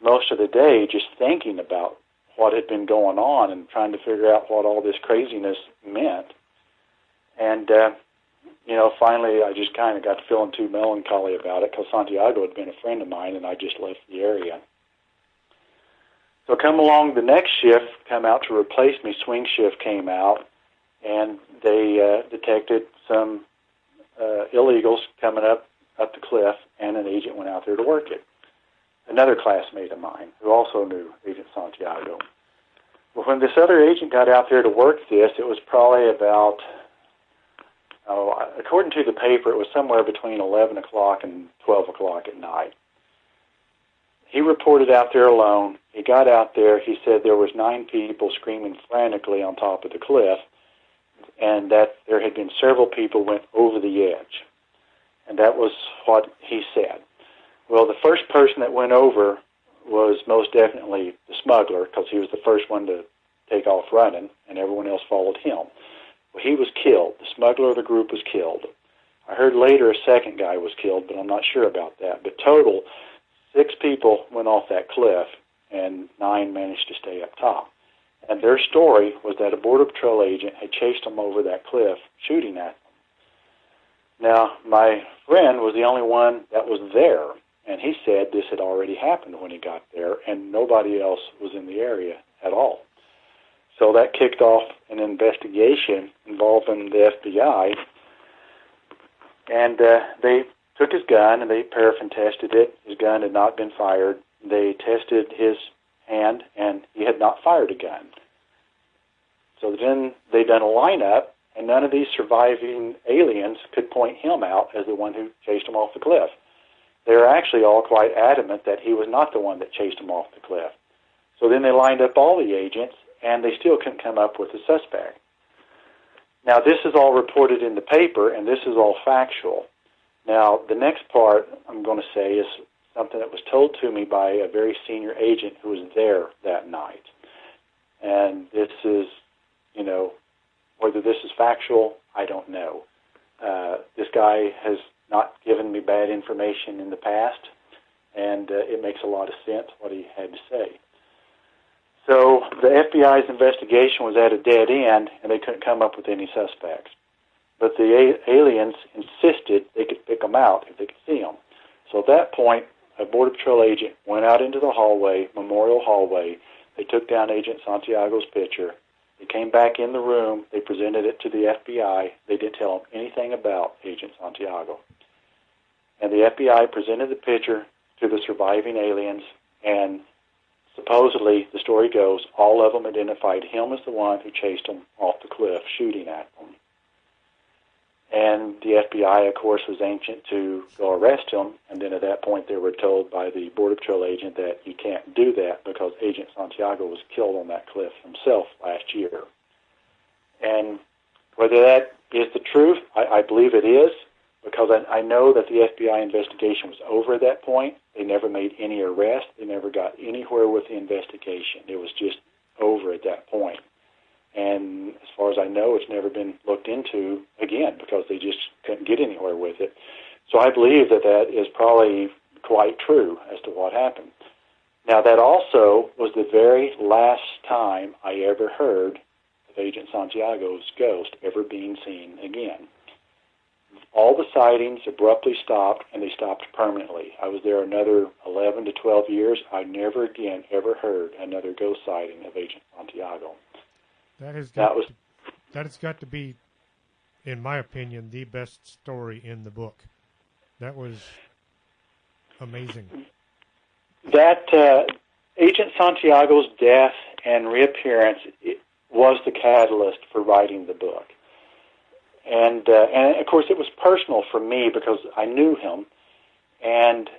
most of the day just thinking about what had been going on and trying to figure out what all this craziness meant. And, finally I just kind of got feeling too melancholy about it because Santiago had been a friend of mine, and I just left the area. So come along the next shift, come out to replace me, swing shift came out, and they detected some illegals coming up the cliff, and an agent went out there to work it. Another classmate of mine who also knew Agent Santiago. Well, when this other agent got out there to work this, it was probably about, according to the paper, it was somewhere between 11 o'clock and 12 o'clock at night. He reported out there alone. He got out there. He said there was 9 people screaming frantically on top of the cliff, and that there had been several people went over the edge. And that was what he said. Well, the first person that went over was most definitely the smuggler, because he was the first one to take off running, and everyone else followed him. Well, he was killed. The smuggler of the group was killed. I heard later a second guy was killed, but I'm not sure about that. But total, 6 people went off that cliff, and 9 managed to stay up top. And their story was that a Border Patrol agent had chased them over that cliff, shooting at them. Now, my friend was the only one that was there, and he said this had already happened when he got there, and nobody else was in the area at all. So that kicked off an investigation involving the FBI, and they took his gun and they paraffin tested it. His gun had not been fired. They tested his hand, and he had not fired a gun. So then they done a lineup, and none of these surviving aliens could point him out as the one who chased him off the cliff. They were actually all quite adamant that he was not the one that chased him off the cliff. So then they lined up all the agents, and they still couldn't come up with a suspect. Now, this is all reported in the paper, and this is all factual. Now, the next part I'm going to say is something that was told to me by a very senior agent who was there that night. And this is, whether this is factual, I don't know. This guy has not given me bad information in the past, and it makes a lot of sense what he had to say. So the FBI's investigation was at a dead end, and they couldn't come up with any suspects. But the aliens insisted they could pick them out if they could see them. So at that point, a Border Patrol agent went out into the hallway, Memorial Hallway. They took down Agent Santiago's picture. They came back in the room. They presented it to the FBI. They didn't tell them anything about Agent Santiago. And the FBI presented the picture to the surviving aliens, and supposedly, the story goes, all of them identified him as the one who chased them off the cliff, shooting at them. And the FBI, of course, was anxious to go arrest him, and then at that point they were told by the Border Patrol agent that you can't do that because Agent Santiago was killed on that cliff himself last year. And whether that is the truth, I believe it is, because I know that the FBI investigation was over at that point. They never made any arrests. They never got anywhere with the investigation. It was just over at that point. And as far as I know, it's never been looked into again because they just couldn't get anywhere with it. So I believe that that is probably quite true as to what happened. Now, that also was the very last time I ever heard of Agent Santiago's ghost ever being seen again. All the sightings abruptly stopped, and they stopped permanently. I was there another 11 to 12 years. I never again ever heard another ghost sighting of Agent Santiago. That has got to be, in my opinion, the best story in the book. That was amazing. That Agent Santiago's death and reappearance was the catalyst for writing the book. And of course, it was personal for me because I knew him, and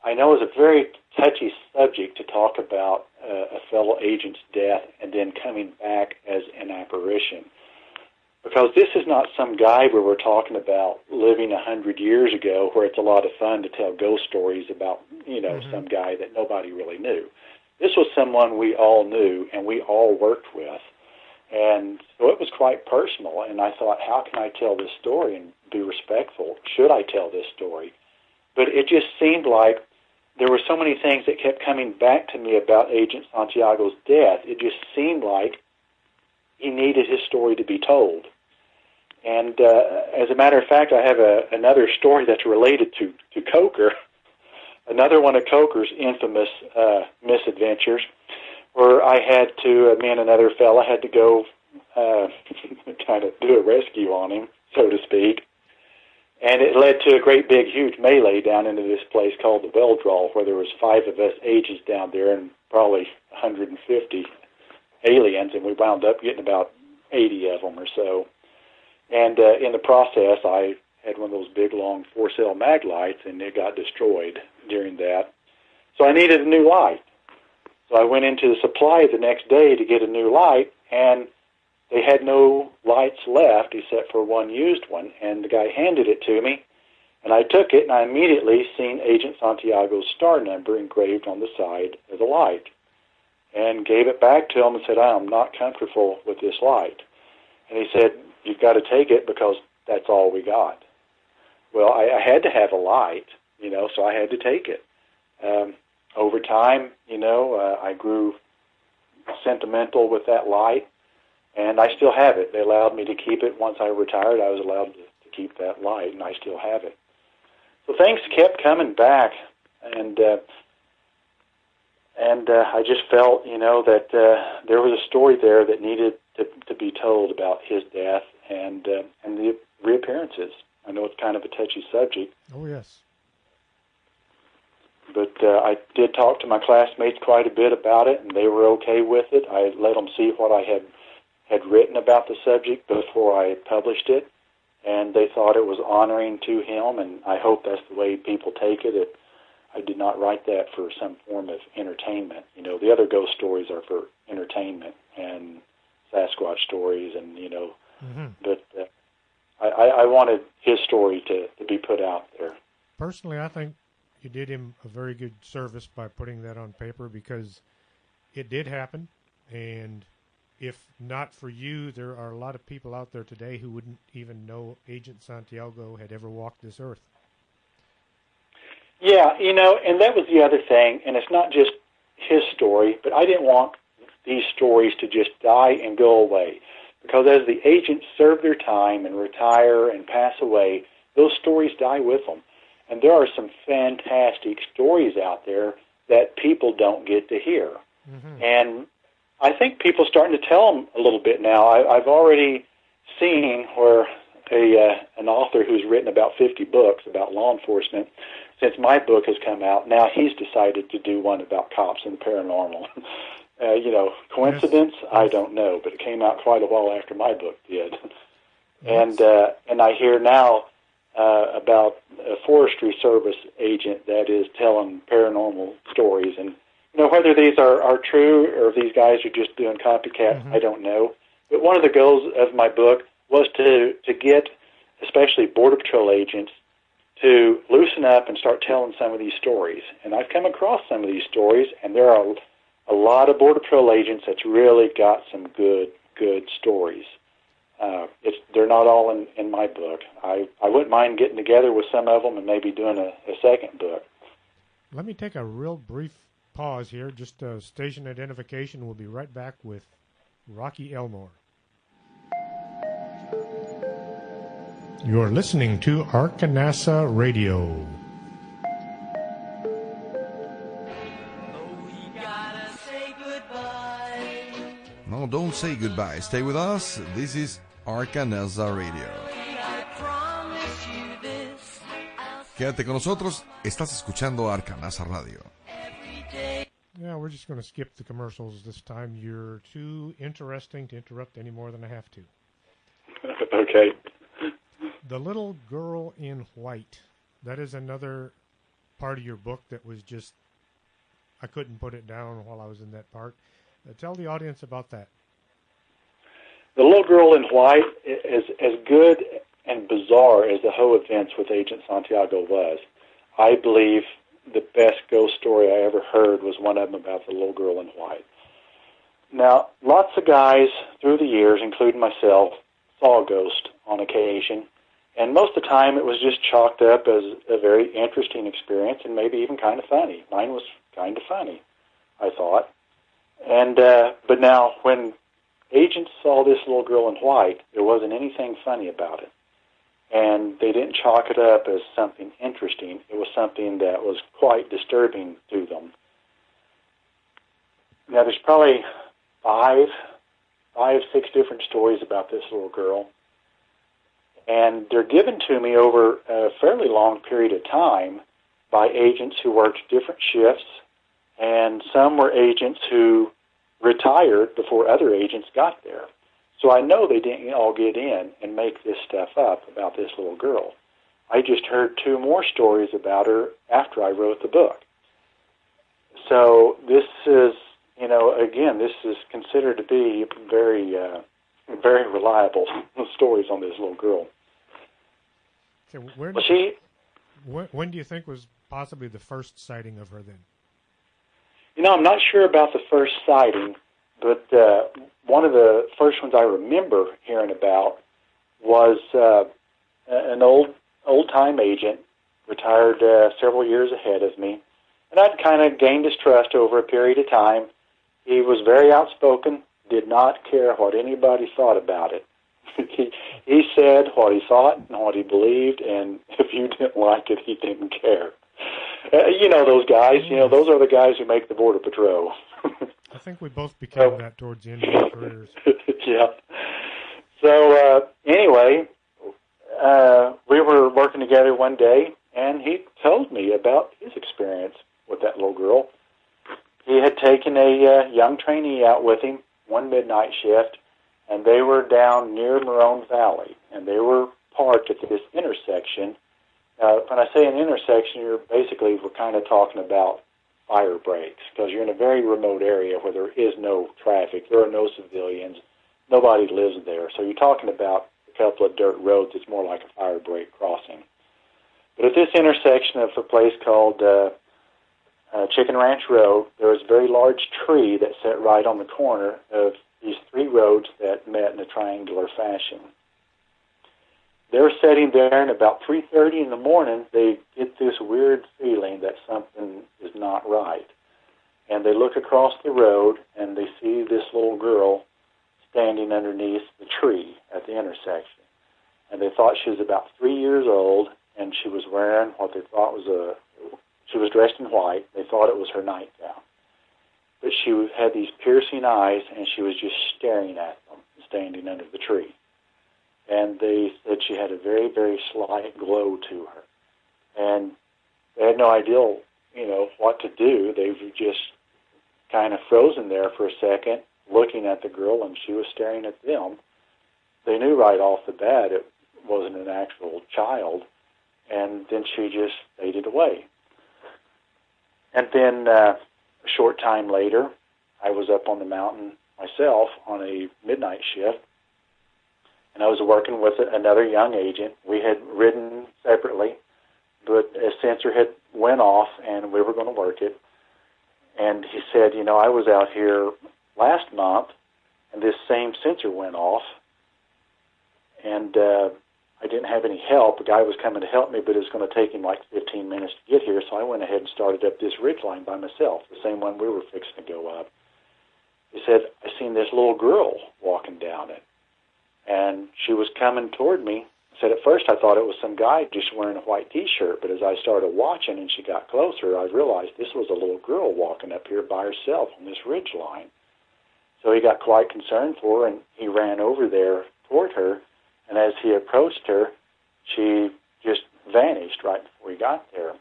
I know it's a very touchy subject to talk about a fellow agent's death and then coming back as an apparition. Because this is not some guy where we're talking about living 100 years ago where it's a lot of fun to tell ghost stories about, some guy that nobody really knew. This was someone we all knew and we all worked with. And so it was quite personal. And I thought, how can I tell this story and be respectful? Should I tell this story? But it just seemed like there were so many things that kept coming back to me about Agent Santiago's death. It just seemed like he needed his story to be told. And as a matter of fact, I have another story that's related to Coker, another one of Coker's infamous misadventures, where I had to, me and another fella had to go kind of do a rescue on him, so to speak. And it led to a great big, huge melee down into this place called the Well Draw, where there was 5 of us agents down there and probably 150 aliens, and we wound up getting about 80 of them or so. And in the process, I had one of those big, long 4-cell mag lights, and it got destroyed during that. So I needed a new light. So I went into the supply the next day to get a new light, and they had no lights left except for one used one, and the guy handed it to me, and I took it, and I immediately seen Agent Santiago's star number engraved on the side of the light, and gave it back to him and said, I'm not comfortable with this light. And he said, you've got to take it because that's all we got. Well, I had to have a light, so I had to take it. Over time, I grew sentimental with that light, and I still have it. They allowed me to keep it. Once I retired, I was allowed to keep that light, and I still have it. So things kept coming back, and I just felt, that there was a story there that needed to be told about his death and the reappearances. I know it's kind of a touchy subject. Oh, yes. But I did talk to my classmates quite a bit about it, and they were okay with it. I let them see what I had written about the subject before I published it, and they thought it was honoring to him, and I hope that's the way people take it. I did not write that for some form of entertainment. The other ghost stories are for entertainment and Sasquatch stories, and but I wanted his story to be put out there. Personally, I think you did him a very good service by putting that on paper, because it did happen, and if not for you, there are a lot of people out there today who wouldn't even know Agent Santiago had ever walked this earth. Yeah, and that was the other thing, and it's not just his story, but I didn't want these stories to just die and go away, because as the agents serve their time and retire and pass away, those stories die with them. And there are some fantastic stories out there that people don't get to hear. Mm-hmm. And I think people are starting to tell them a little bit now. I've already seen where an author who's written about 50 books about law enforcement, since my book has come out, now he's decided to do one about cops and the paranormal. Coincidence? Yes. I don't know, but it came out quite a while after my book did. Yes. And I hear now about a forestry service agent that is telling paranormal stories. And, whether these are true or if these guys are just doing copycat, I don't know. But one of the goals of my book was to get especially Border Patrol agents to loosen up and start telling some of these stories. And I've come across some of these stories, and there are a lot of Border Patrol agents that's really got some good stories. They're not all in my book. I wouldn't mind getting together with some of them and maybe doing a second book. Let me take a real brief pause here, just station identification. We'll be right back with Rocky Elmore. You're listening to Arkanasa Radio. No, don't say goodbye. Stay with us. This is Arkanasa Radio. Quédate con nosotros. Estás escuchando Arkanasa Radio. Yeah, we're just going to skip the commercials this time. You're too interesting to interrupt any more than I have to. Okay. The Little Girl in White. That is another part of your book that was just, I couldn't put it down while I was in that park. Tell the audience about that. The Little Girl in White is as good and bizarre as the whole events with Agent Santiago was. I believe the best ghost story I ever heard was one of them about the Little Girl in White. Now, lots of guys through the years, including myself, saw a ghost on occasion, and most of the time it was just chalked up as a very interesting experience and maybe even kind of funny. Mine was kind of funny, I thought. And but now, when agents saw this Little Girl in White, there wasn't anything funny about it. And they didn't chalk it up as something interesting. It was something that was quite disturbing to them. Now, there's probably five, 6 different stories about this little girl. And they're given to me over a fairly long period of time by agents who worked different shifts, and some were agents who retired before other agents got there. So I know they didn't all get in and make this stuff up about this little girl. I just heard 2 more stories about her after I wrote the book. So this is, again, this is considered to be very, very reliable stories on this little girl. So when do you think was possibly the first sighting of her then? I'm not sure about the first sighting, but one of the first ones I remember hearing about was an old-time agent, retired several years ahead of me, and I'd kind of gained his trust over a period of time. He was very outspoken, did not care what anybody thought about it. He said what he thought and what he believed, and if you didn't like it, he didn't care. Those guys, those are the guys who make the Border Patrol. I think we both became that towards the end of our careers. Yeah. So, anyway, we were working together one day, and he told me about his experience with that little girl. He had taken a young trainee out with him, one midnight shift, and they were down near Morone Valley, and they were parked at this intersection. When I say an intersection, we're kind of talking about fire breaks, because you're in a very remote area where there is no traffic, there are no civilians, nobody lives there. So you're talking about a couple of dirt roads. It's more like a fire break crossing. But at this intersection of a place called Chicken Ranch Road, there was a very large tree that sat right on the corner of these 3 roads that met in a triangular fashion. They were sitting there, and about 3:30 in the morning, they get this weird feeling that something is not right. And they look across the road, and they see this little girl standing underneath the tree at the intersection. And they thought she was about 3 years old, and she was wearing what they thought was she was dressed in white. They thought it was her nightgown. But she had these piercing eyes, and she was just staring at them, standing under the tree. And they said she had a very, very slight glow to her. And they had no idea, what to do. They were just kind of frozen there for a second, looking at the girl, and she was staring at them. They knew right off the bat it wasn't an actual child, and then she just faded away. And then a short time later, I was up on the mountain myself on a midnight shift, and I was working with another young agent. We had ridden separately, but a sensor had went off, and we were going to work it. And he said, I was out here last month, and this same sensor went off, and I didn't have any help. A guy was coming to help me, but it was going to take him like 15 minutes to get here, so I went ahead and started up this ridgeline by myself, the same one we were fixing to go up. He said, I seen this little girl walking down it, and she was coming toward me. He said, at first I thought it was some guy just wearing a white T-shirt, but as I started watching and she got closer, I realized this was a little girl walking up here by herself on this ridgeline. So he got quite concerned for her, and he ran over there toward her, and as he approached her, she just vanished right before he got there.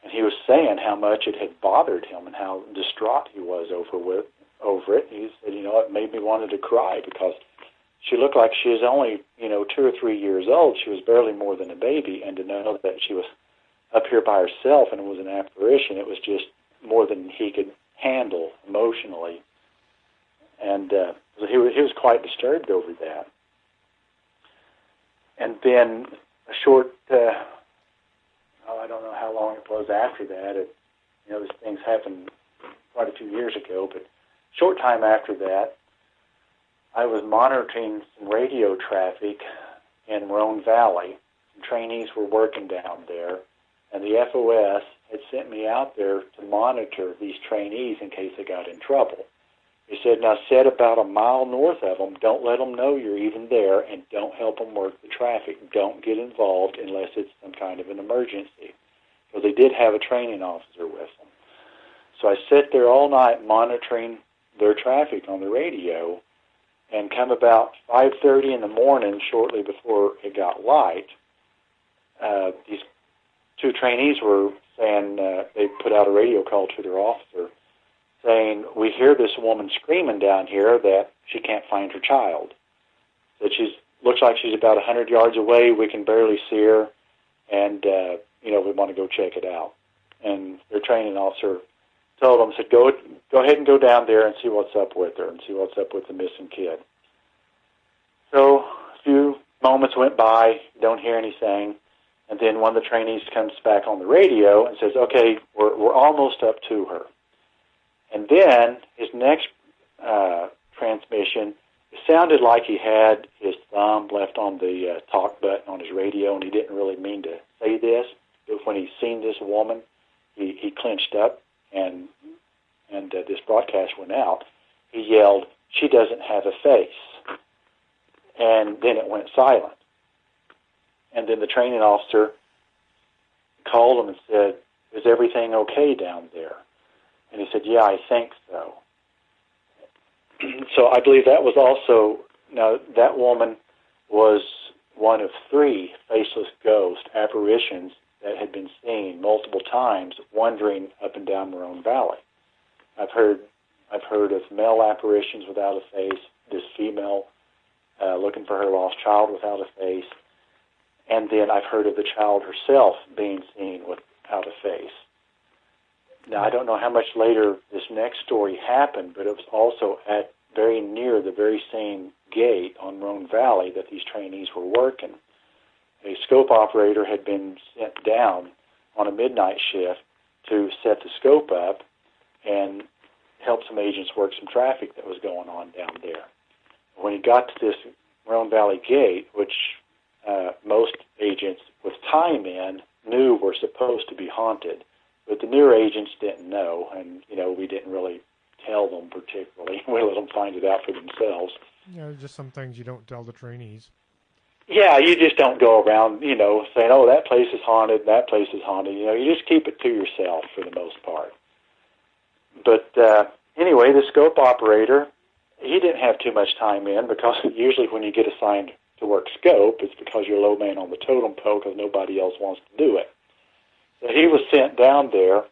And he was saying how much it had bothered him and how distraught he was over it. He said, it made me wanted to cry because she looked like she was only, 2 or 3 years old. She was barely more than a baby, and to know that she was up here by herself, and it was an apparition. It was just more than he could handle emotionally. And he was quite disturbed over that. And then a short, I don't know how long it was after that. These things happened quite a few years ago, but short time after that, I was monitoring some radio traffic in Roan Valley. Some trainees were working down there, and the FOS had sent me out there to monitor these trainees in case they got in trouble. He said, now sit about a mile north of them. Don't let them know you're even there, and don't help them work the traffic. Don't get involved unless it's some kind of an emergency. So they did have a training officer with them. So I sat there all night monitoring their traffic on the radio, and come about 5:30 in the morning, shortly before it got light, these two trainees were saying, they put out a radio call to their officer, saying, we hear this woman screaming down here that she can't find her child. That looks like she's about 100 yards away. We can barely see her, and we want to go check it out. And their training officer told them, said, go ahead and go down there and see what's up with her and see what's up with the missing kid. So a few moments went by, don't hear anything, and then one of the trainees comes back on the radio and says, okay, we're almost up to her. And then his next transmission, it sounded like he had his thumb left on the talk button on his radio, and he didn't really mean to say this, but when he seen this woman, he clenched up, and this broadcast went out. He yelled, she doesn't have a face. And then it went silent. And then the training officer called him and said, is everything okay down there? And he said, yeah, I think so. So I believe that was also, now that woman was one of 3 faceless ghost apparitions that had been seen multiple times wandering up and down Roan Valley. I've heard of male apparitions without a face, this female looking for her lost child without a face, and then I've heard of the child herself being seen without a face. Now, I don't know how much later this next story happened, but it was also at very near the very same gate on Roan Valley that these trainees were working. A scope operator had been sent down on a midnight shift to set the scope up and help some agents work some traffic that was going on down there. When he got to this Roan Valley gate, which most agents with time in knew were supposed to be haunted, but the newer agents didn't know, and we didn't really tell them particularly. We let them find it out for themselves. Yeah, just some things you don't tell the trainees. Yeah, you just don't go around, saying, oh, that place is haunted, that place is haunted. You just keep it to yourself for the most part. But anyway, the scope operator, he didn't have too much time in, because usually when you get assigned to work scope, it's because you're low man on the totem pole because nobody else wants to do it. So he was sent down there,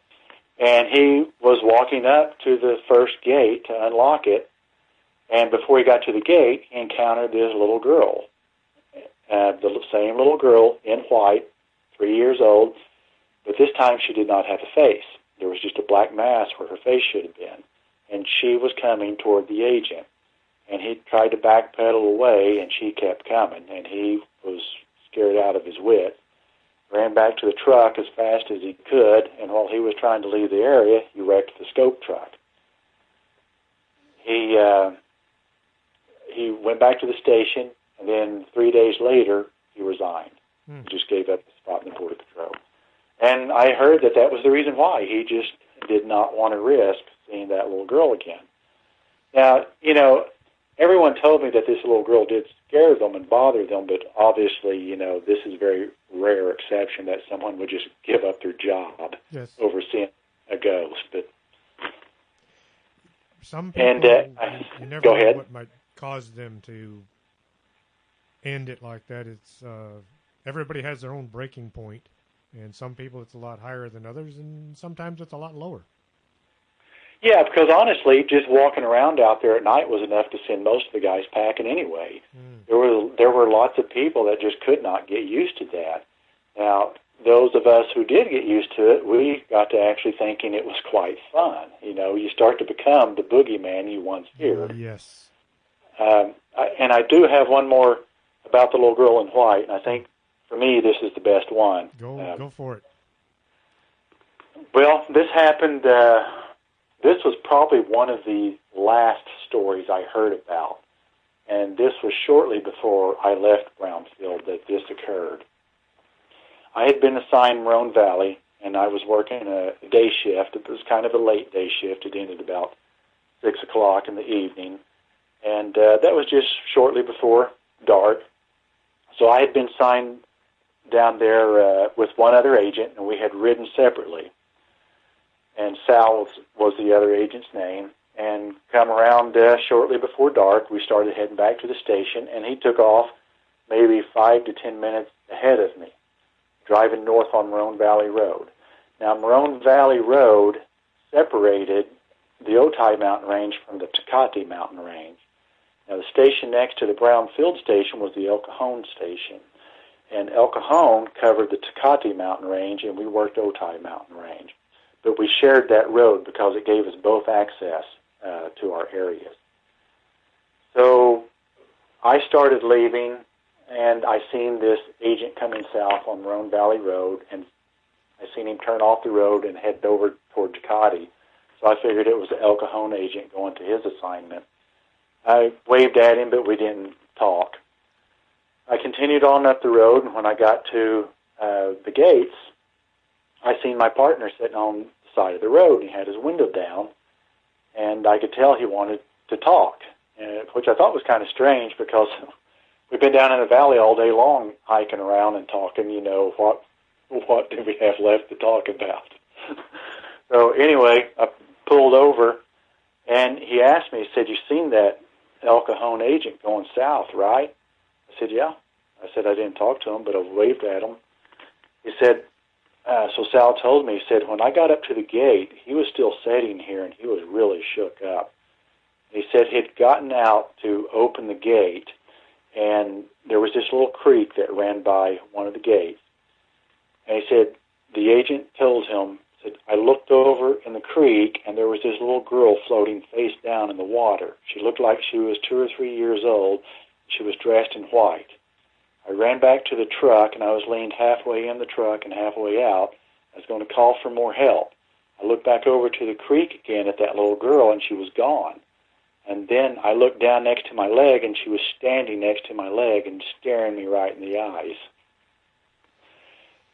and he was walking up to the first gate to unlock it, and before he got to the gate, he encountered this little girl. The same little girl in white, 3 years old, but this time she did not have a face. There was just a black mask where her face should have been, and she was coming toward the agent. And he tried to backpedal away, and she kept coming, and he was scared out of his wits. Ran back to the truck as fast as he could, and while he was trying to leave the area, he wrecked the scope truck. He went back to the station, and then 3 days later, he resigned. He just gave up the spot in the Border Patrol. And I heard that was the reason why. He just did not want to risk seeing that little girl again. Now, everyone told me that this little girl did scare them and bother them, but obviously, this is a very rare exception that someone would just give up their job over seeing a ghost. But some people, you never go know ahead. What might cause them to end it like that. It's everybody has their own breaking point, and some people it's a lot higher than others, and sometimes it's a lot lower. Yeah, because honestly, just walking around out there at night was enough to send most of the guys packing anyway. There were lots of people that just could not get used to that. Now, those of us who did get used to it, we got to actually thinking it was quite fun. You know, you start to become the boogeyman you once feared. Yes. And I do have one more about the little girl in white, and I think for me this is the best one. Go for it. Well, this happened. This was probably one of the last stories I heard about, and this was shortly before I left Brownfield that this occurred. I had been assigned Maroon Valley, and I was working a day shift. It was kind of a late day shift. It ended about 6 o'clock in the evening, and that was just shortly before dark. So I had been signed down there with one other agent, and we had ridden separately. And Sal was the other agent's name. And come around shortly before dark, we started heading back to the station, and he took off maybe 5 to 10 minutes ahead of me, driving north on Maroon Valley Road. Now, Maroon Valley Road separated the Otay Mountain Range from the Tecate Mountain Range. Now, the station next to the Brownfield station was the El Cajon station, and El Cajon covered the Tecate Mountain Range, and we worked Otay Mountain Range. But we shared that road because it gave us both access to our areas. So I started leaving, and I seen this agent coming south on Maroon Valley Road, and I seen him turn off the road and head over toward Tecate. So I figured it was the El Cajon agent going to his assignment. I waved at him, but we didn't talk. I continued on up the road, and when I got to the gates, I seen my partner sitting on the side of the road. He had his window down, and I could tell he wanted to talk, which I thought was kind of strange because we've been down in the valley all day long hiking around and talking, you know, what do we have left to talk about? So anyway, I pulled over, and he asked me, he said, "You seen that El Cajon agent going south, right?" I said, "Yeah." I said, "I didn't talk to him, but I waved at him." He said, so Sal told me, he said, "When I got up to the gate, he was still sitting here, and he was really shook up." He said he'd gotten out to open the gate, and there was this little creek that ran by one of the gates. And he said the agent told him, said, "I looked over in the creek, and there was this little girl floating face down in the water. She looked like she was 2 or 3 years old. She was dressed in white. I ran back to the truck, and I was leaned halfway in the truck and halfway out. I was going to call for more help. I looked back over to the creek again at that little girl, and she was gone. And then I looked down next to my leg, and she was standing next to my leg and staring me right in the eyes."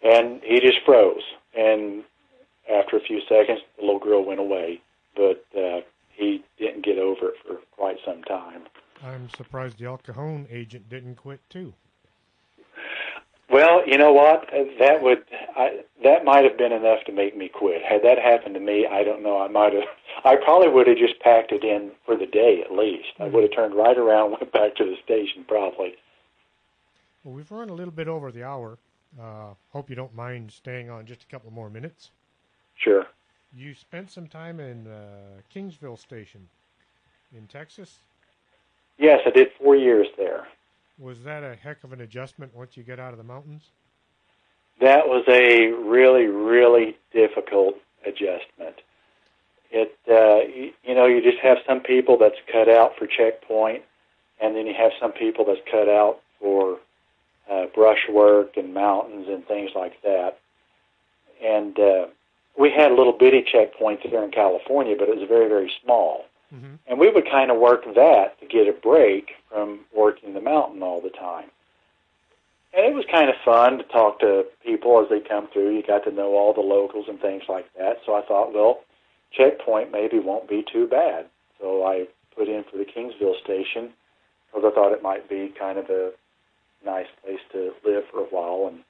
And he just froze. And after a few seconds, the little girl went away. But he didn't get over it for quite some time. I'm surprised the El Cajon agent didn't quit, too. Well, you know what? That might have been enough to make me quit. Had that happened to me, I don't know. I probably would have just packed it in for the day at least. I would have turned right around, went back to the station probably. Well, we've run a little bit over the hour. Hope you don't mind staying on just a couple more minutes. Sure. You spent some time in Kingsville Station in Texas? Yes, I did 4 years there. Was that a heck of an adjustment once you get out of the mountains? That was a really, really difficult adjustment. You just have some people that's cut out for checkpoint, and then you have some people that's cut out for brush work and mountains and things like that. And we had little bitty checkpoints there in California, but it was very, very small. Mm-hmm. And we would kind of work that to get a break from working the mountain all the time. And it was kind of fun to talk to people as they come through. You got to know all the locals and things like that. So I thought, well, checkpoint maybe won't be too bad. So I put in for the Kingsville station because I thought it might be kind of a nice place to live for a while. And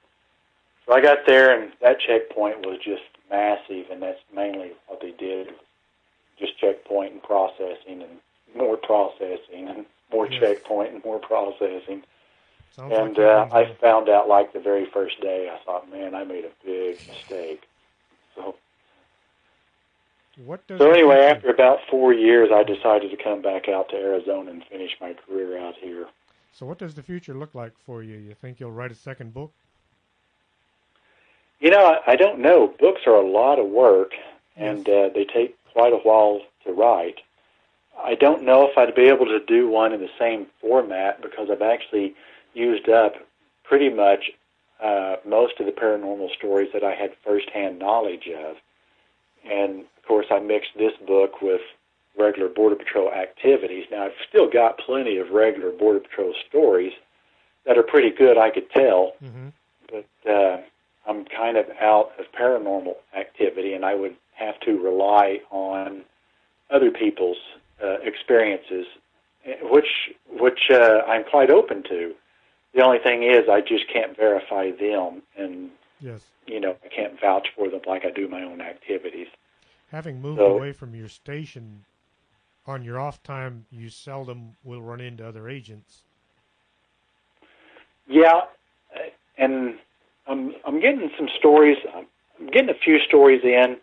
so I got there, and that checkpoint was just massive, and that's mainly what they did. Just checkpoint and processing and more processing and more checkpoint and more processing. And I found out like the very first day, I thought, man, I made a big mistake. So anyway, after about 4 years, I decided to come back out to Arizona and finish my career out here. So what does the future look like for you? You think you'll write a second book? I don't know. Books are a lot of work, and they take quite a while to write. I don't know if I'd be able to do one in the same format because I've actually used up pretty much most of the paranormal stories that I had firsthand knowledge of. And, of course, I mixed this book with regular Border Patrol activities. Now, I've still got plenty of regular Border Patrol stories that are pretty good, I could tell, but I'm kind of out of paranormal activity, and I would have to rely on other people's experiences, which I'm quite open to. The only thing is I just can't verify them, and I can't vouch for them like I do my own activities. Having moved away from your station, on your off time, you seldom will run into other agents. Yeah, and I'm getting some stories. I'm getting a few stories in,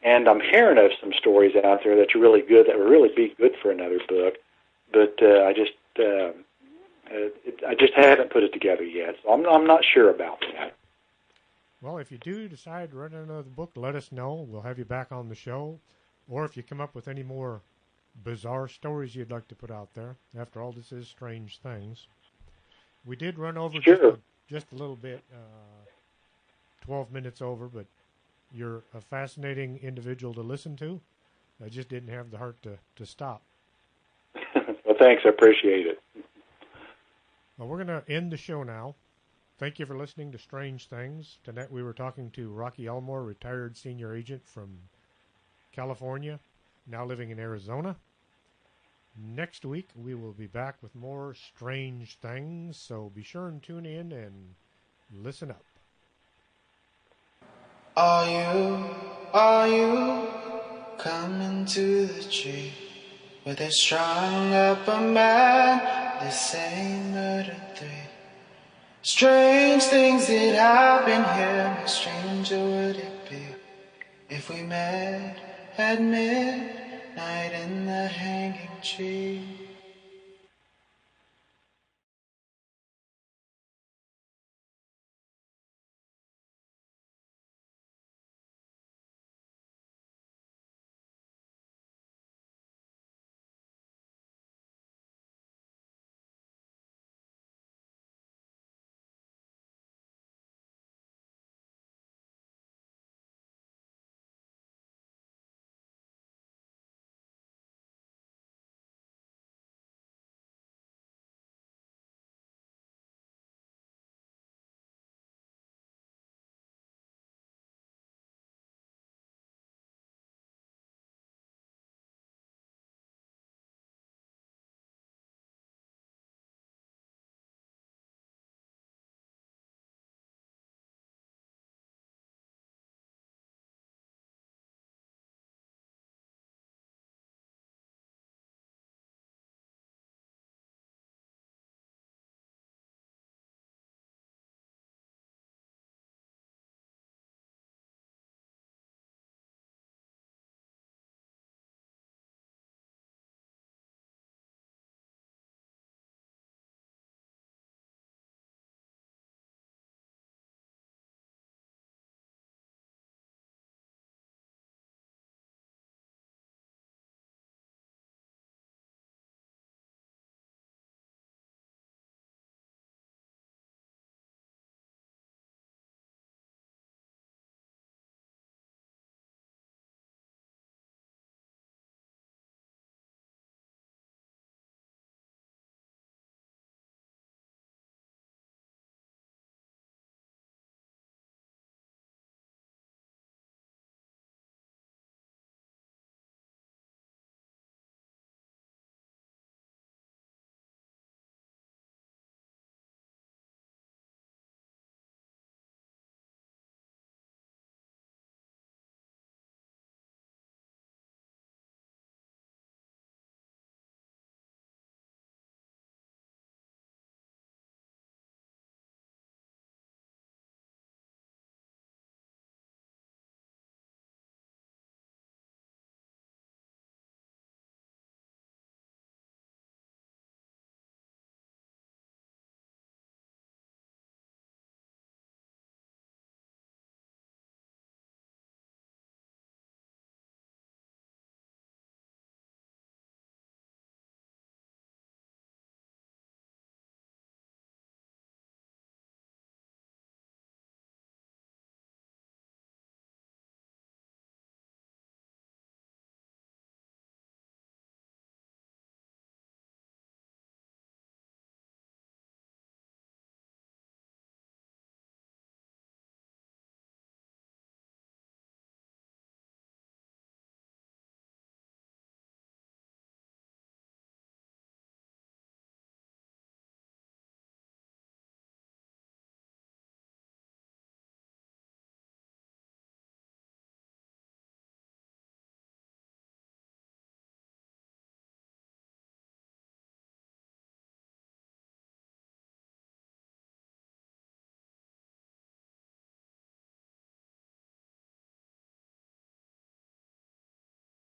and I'm hearing of some stories out there that are really good, that would really be good for another book. But I just haven't put it together yet, so I'm not sure about that. Well, if you do decide to write another book, let us know. We'll have you back on the show. Or if you come up with any more bizarre stories you'd like to put out there. After all, this is Strange Things. We did run over just a little bit, 12 minutes over, but you're a fascinating individual to listen to. I just didn't have the heart to stop. Well, thanks. I appreciate it. Well, we're going to end the show now. Thank you for listening to Strange Things. Tonight we were talking to Rocky Elmore, retired senior agent from California, now living in Arizona. Next week we will be back with more Strange Things, so be sure and tune in and listen up. Are you coming to the tree where they strung up a man, they say murder 3? Strange things that happen here, how stranger would it be if we met at midnight in the hanging tree?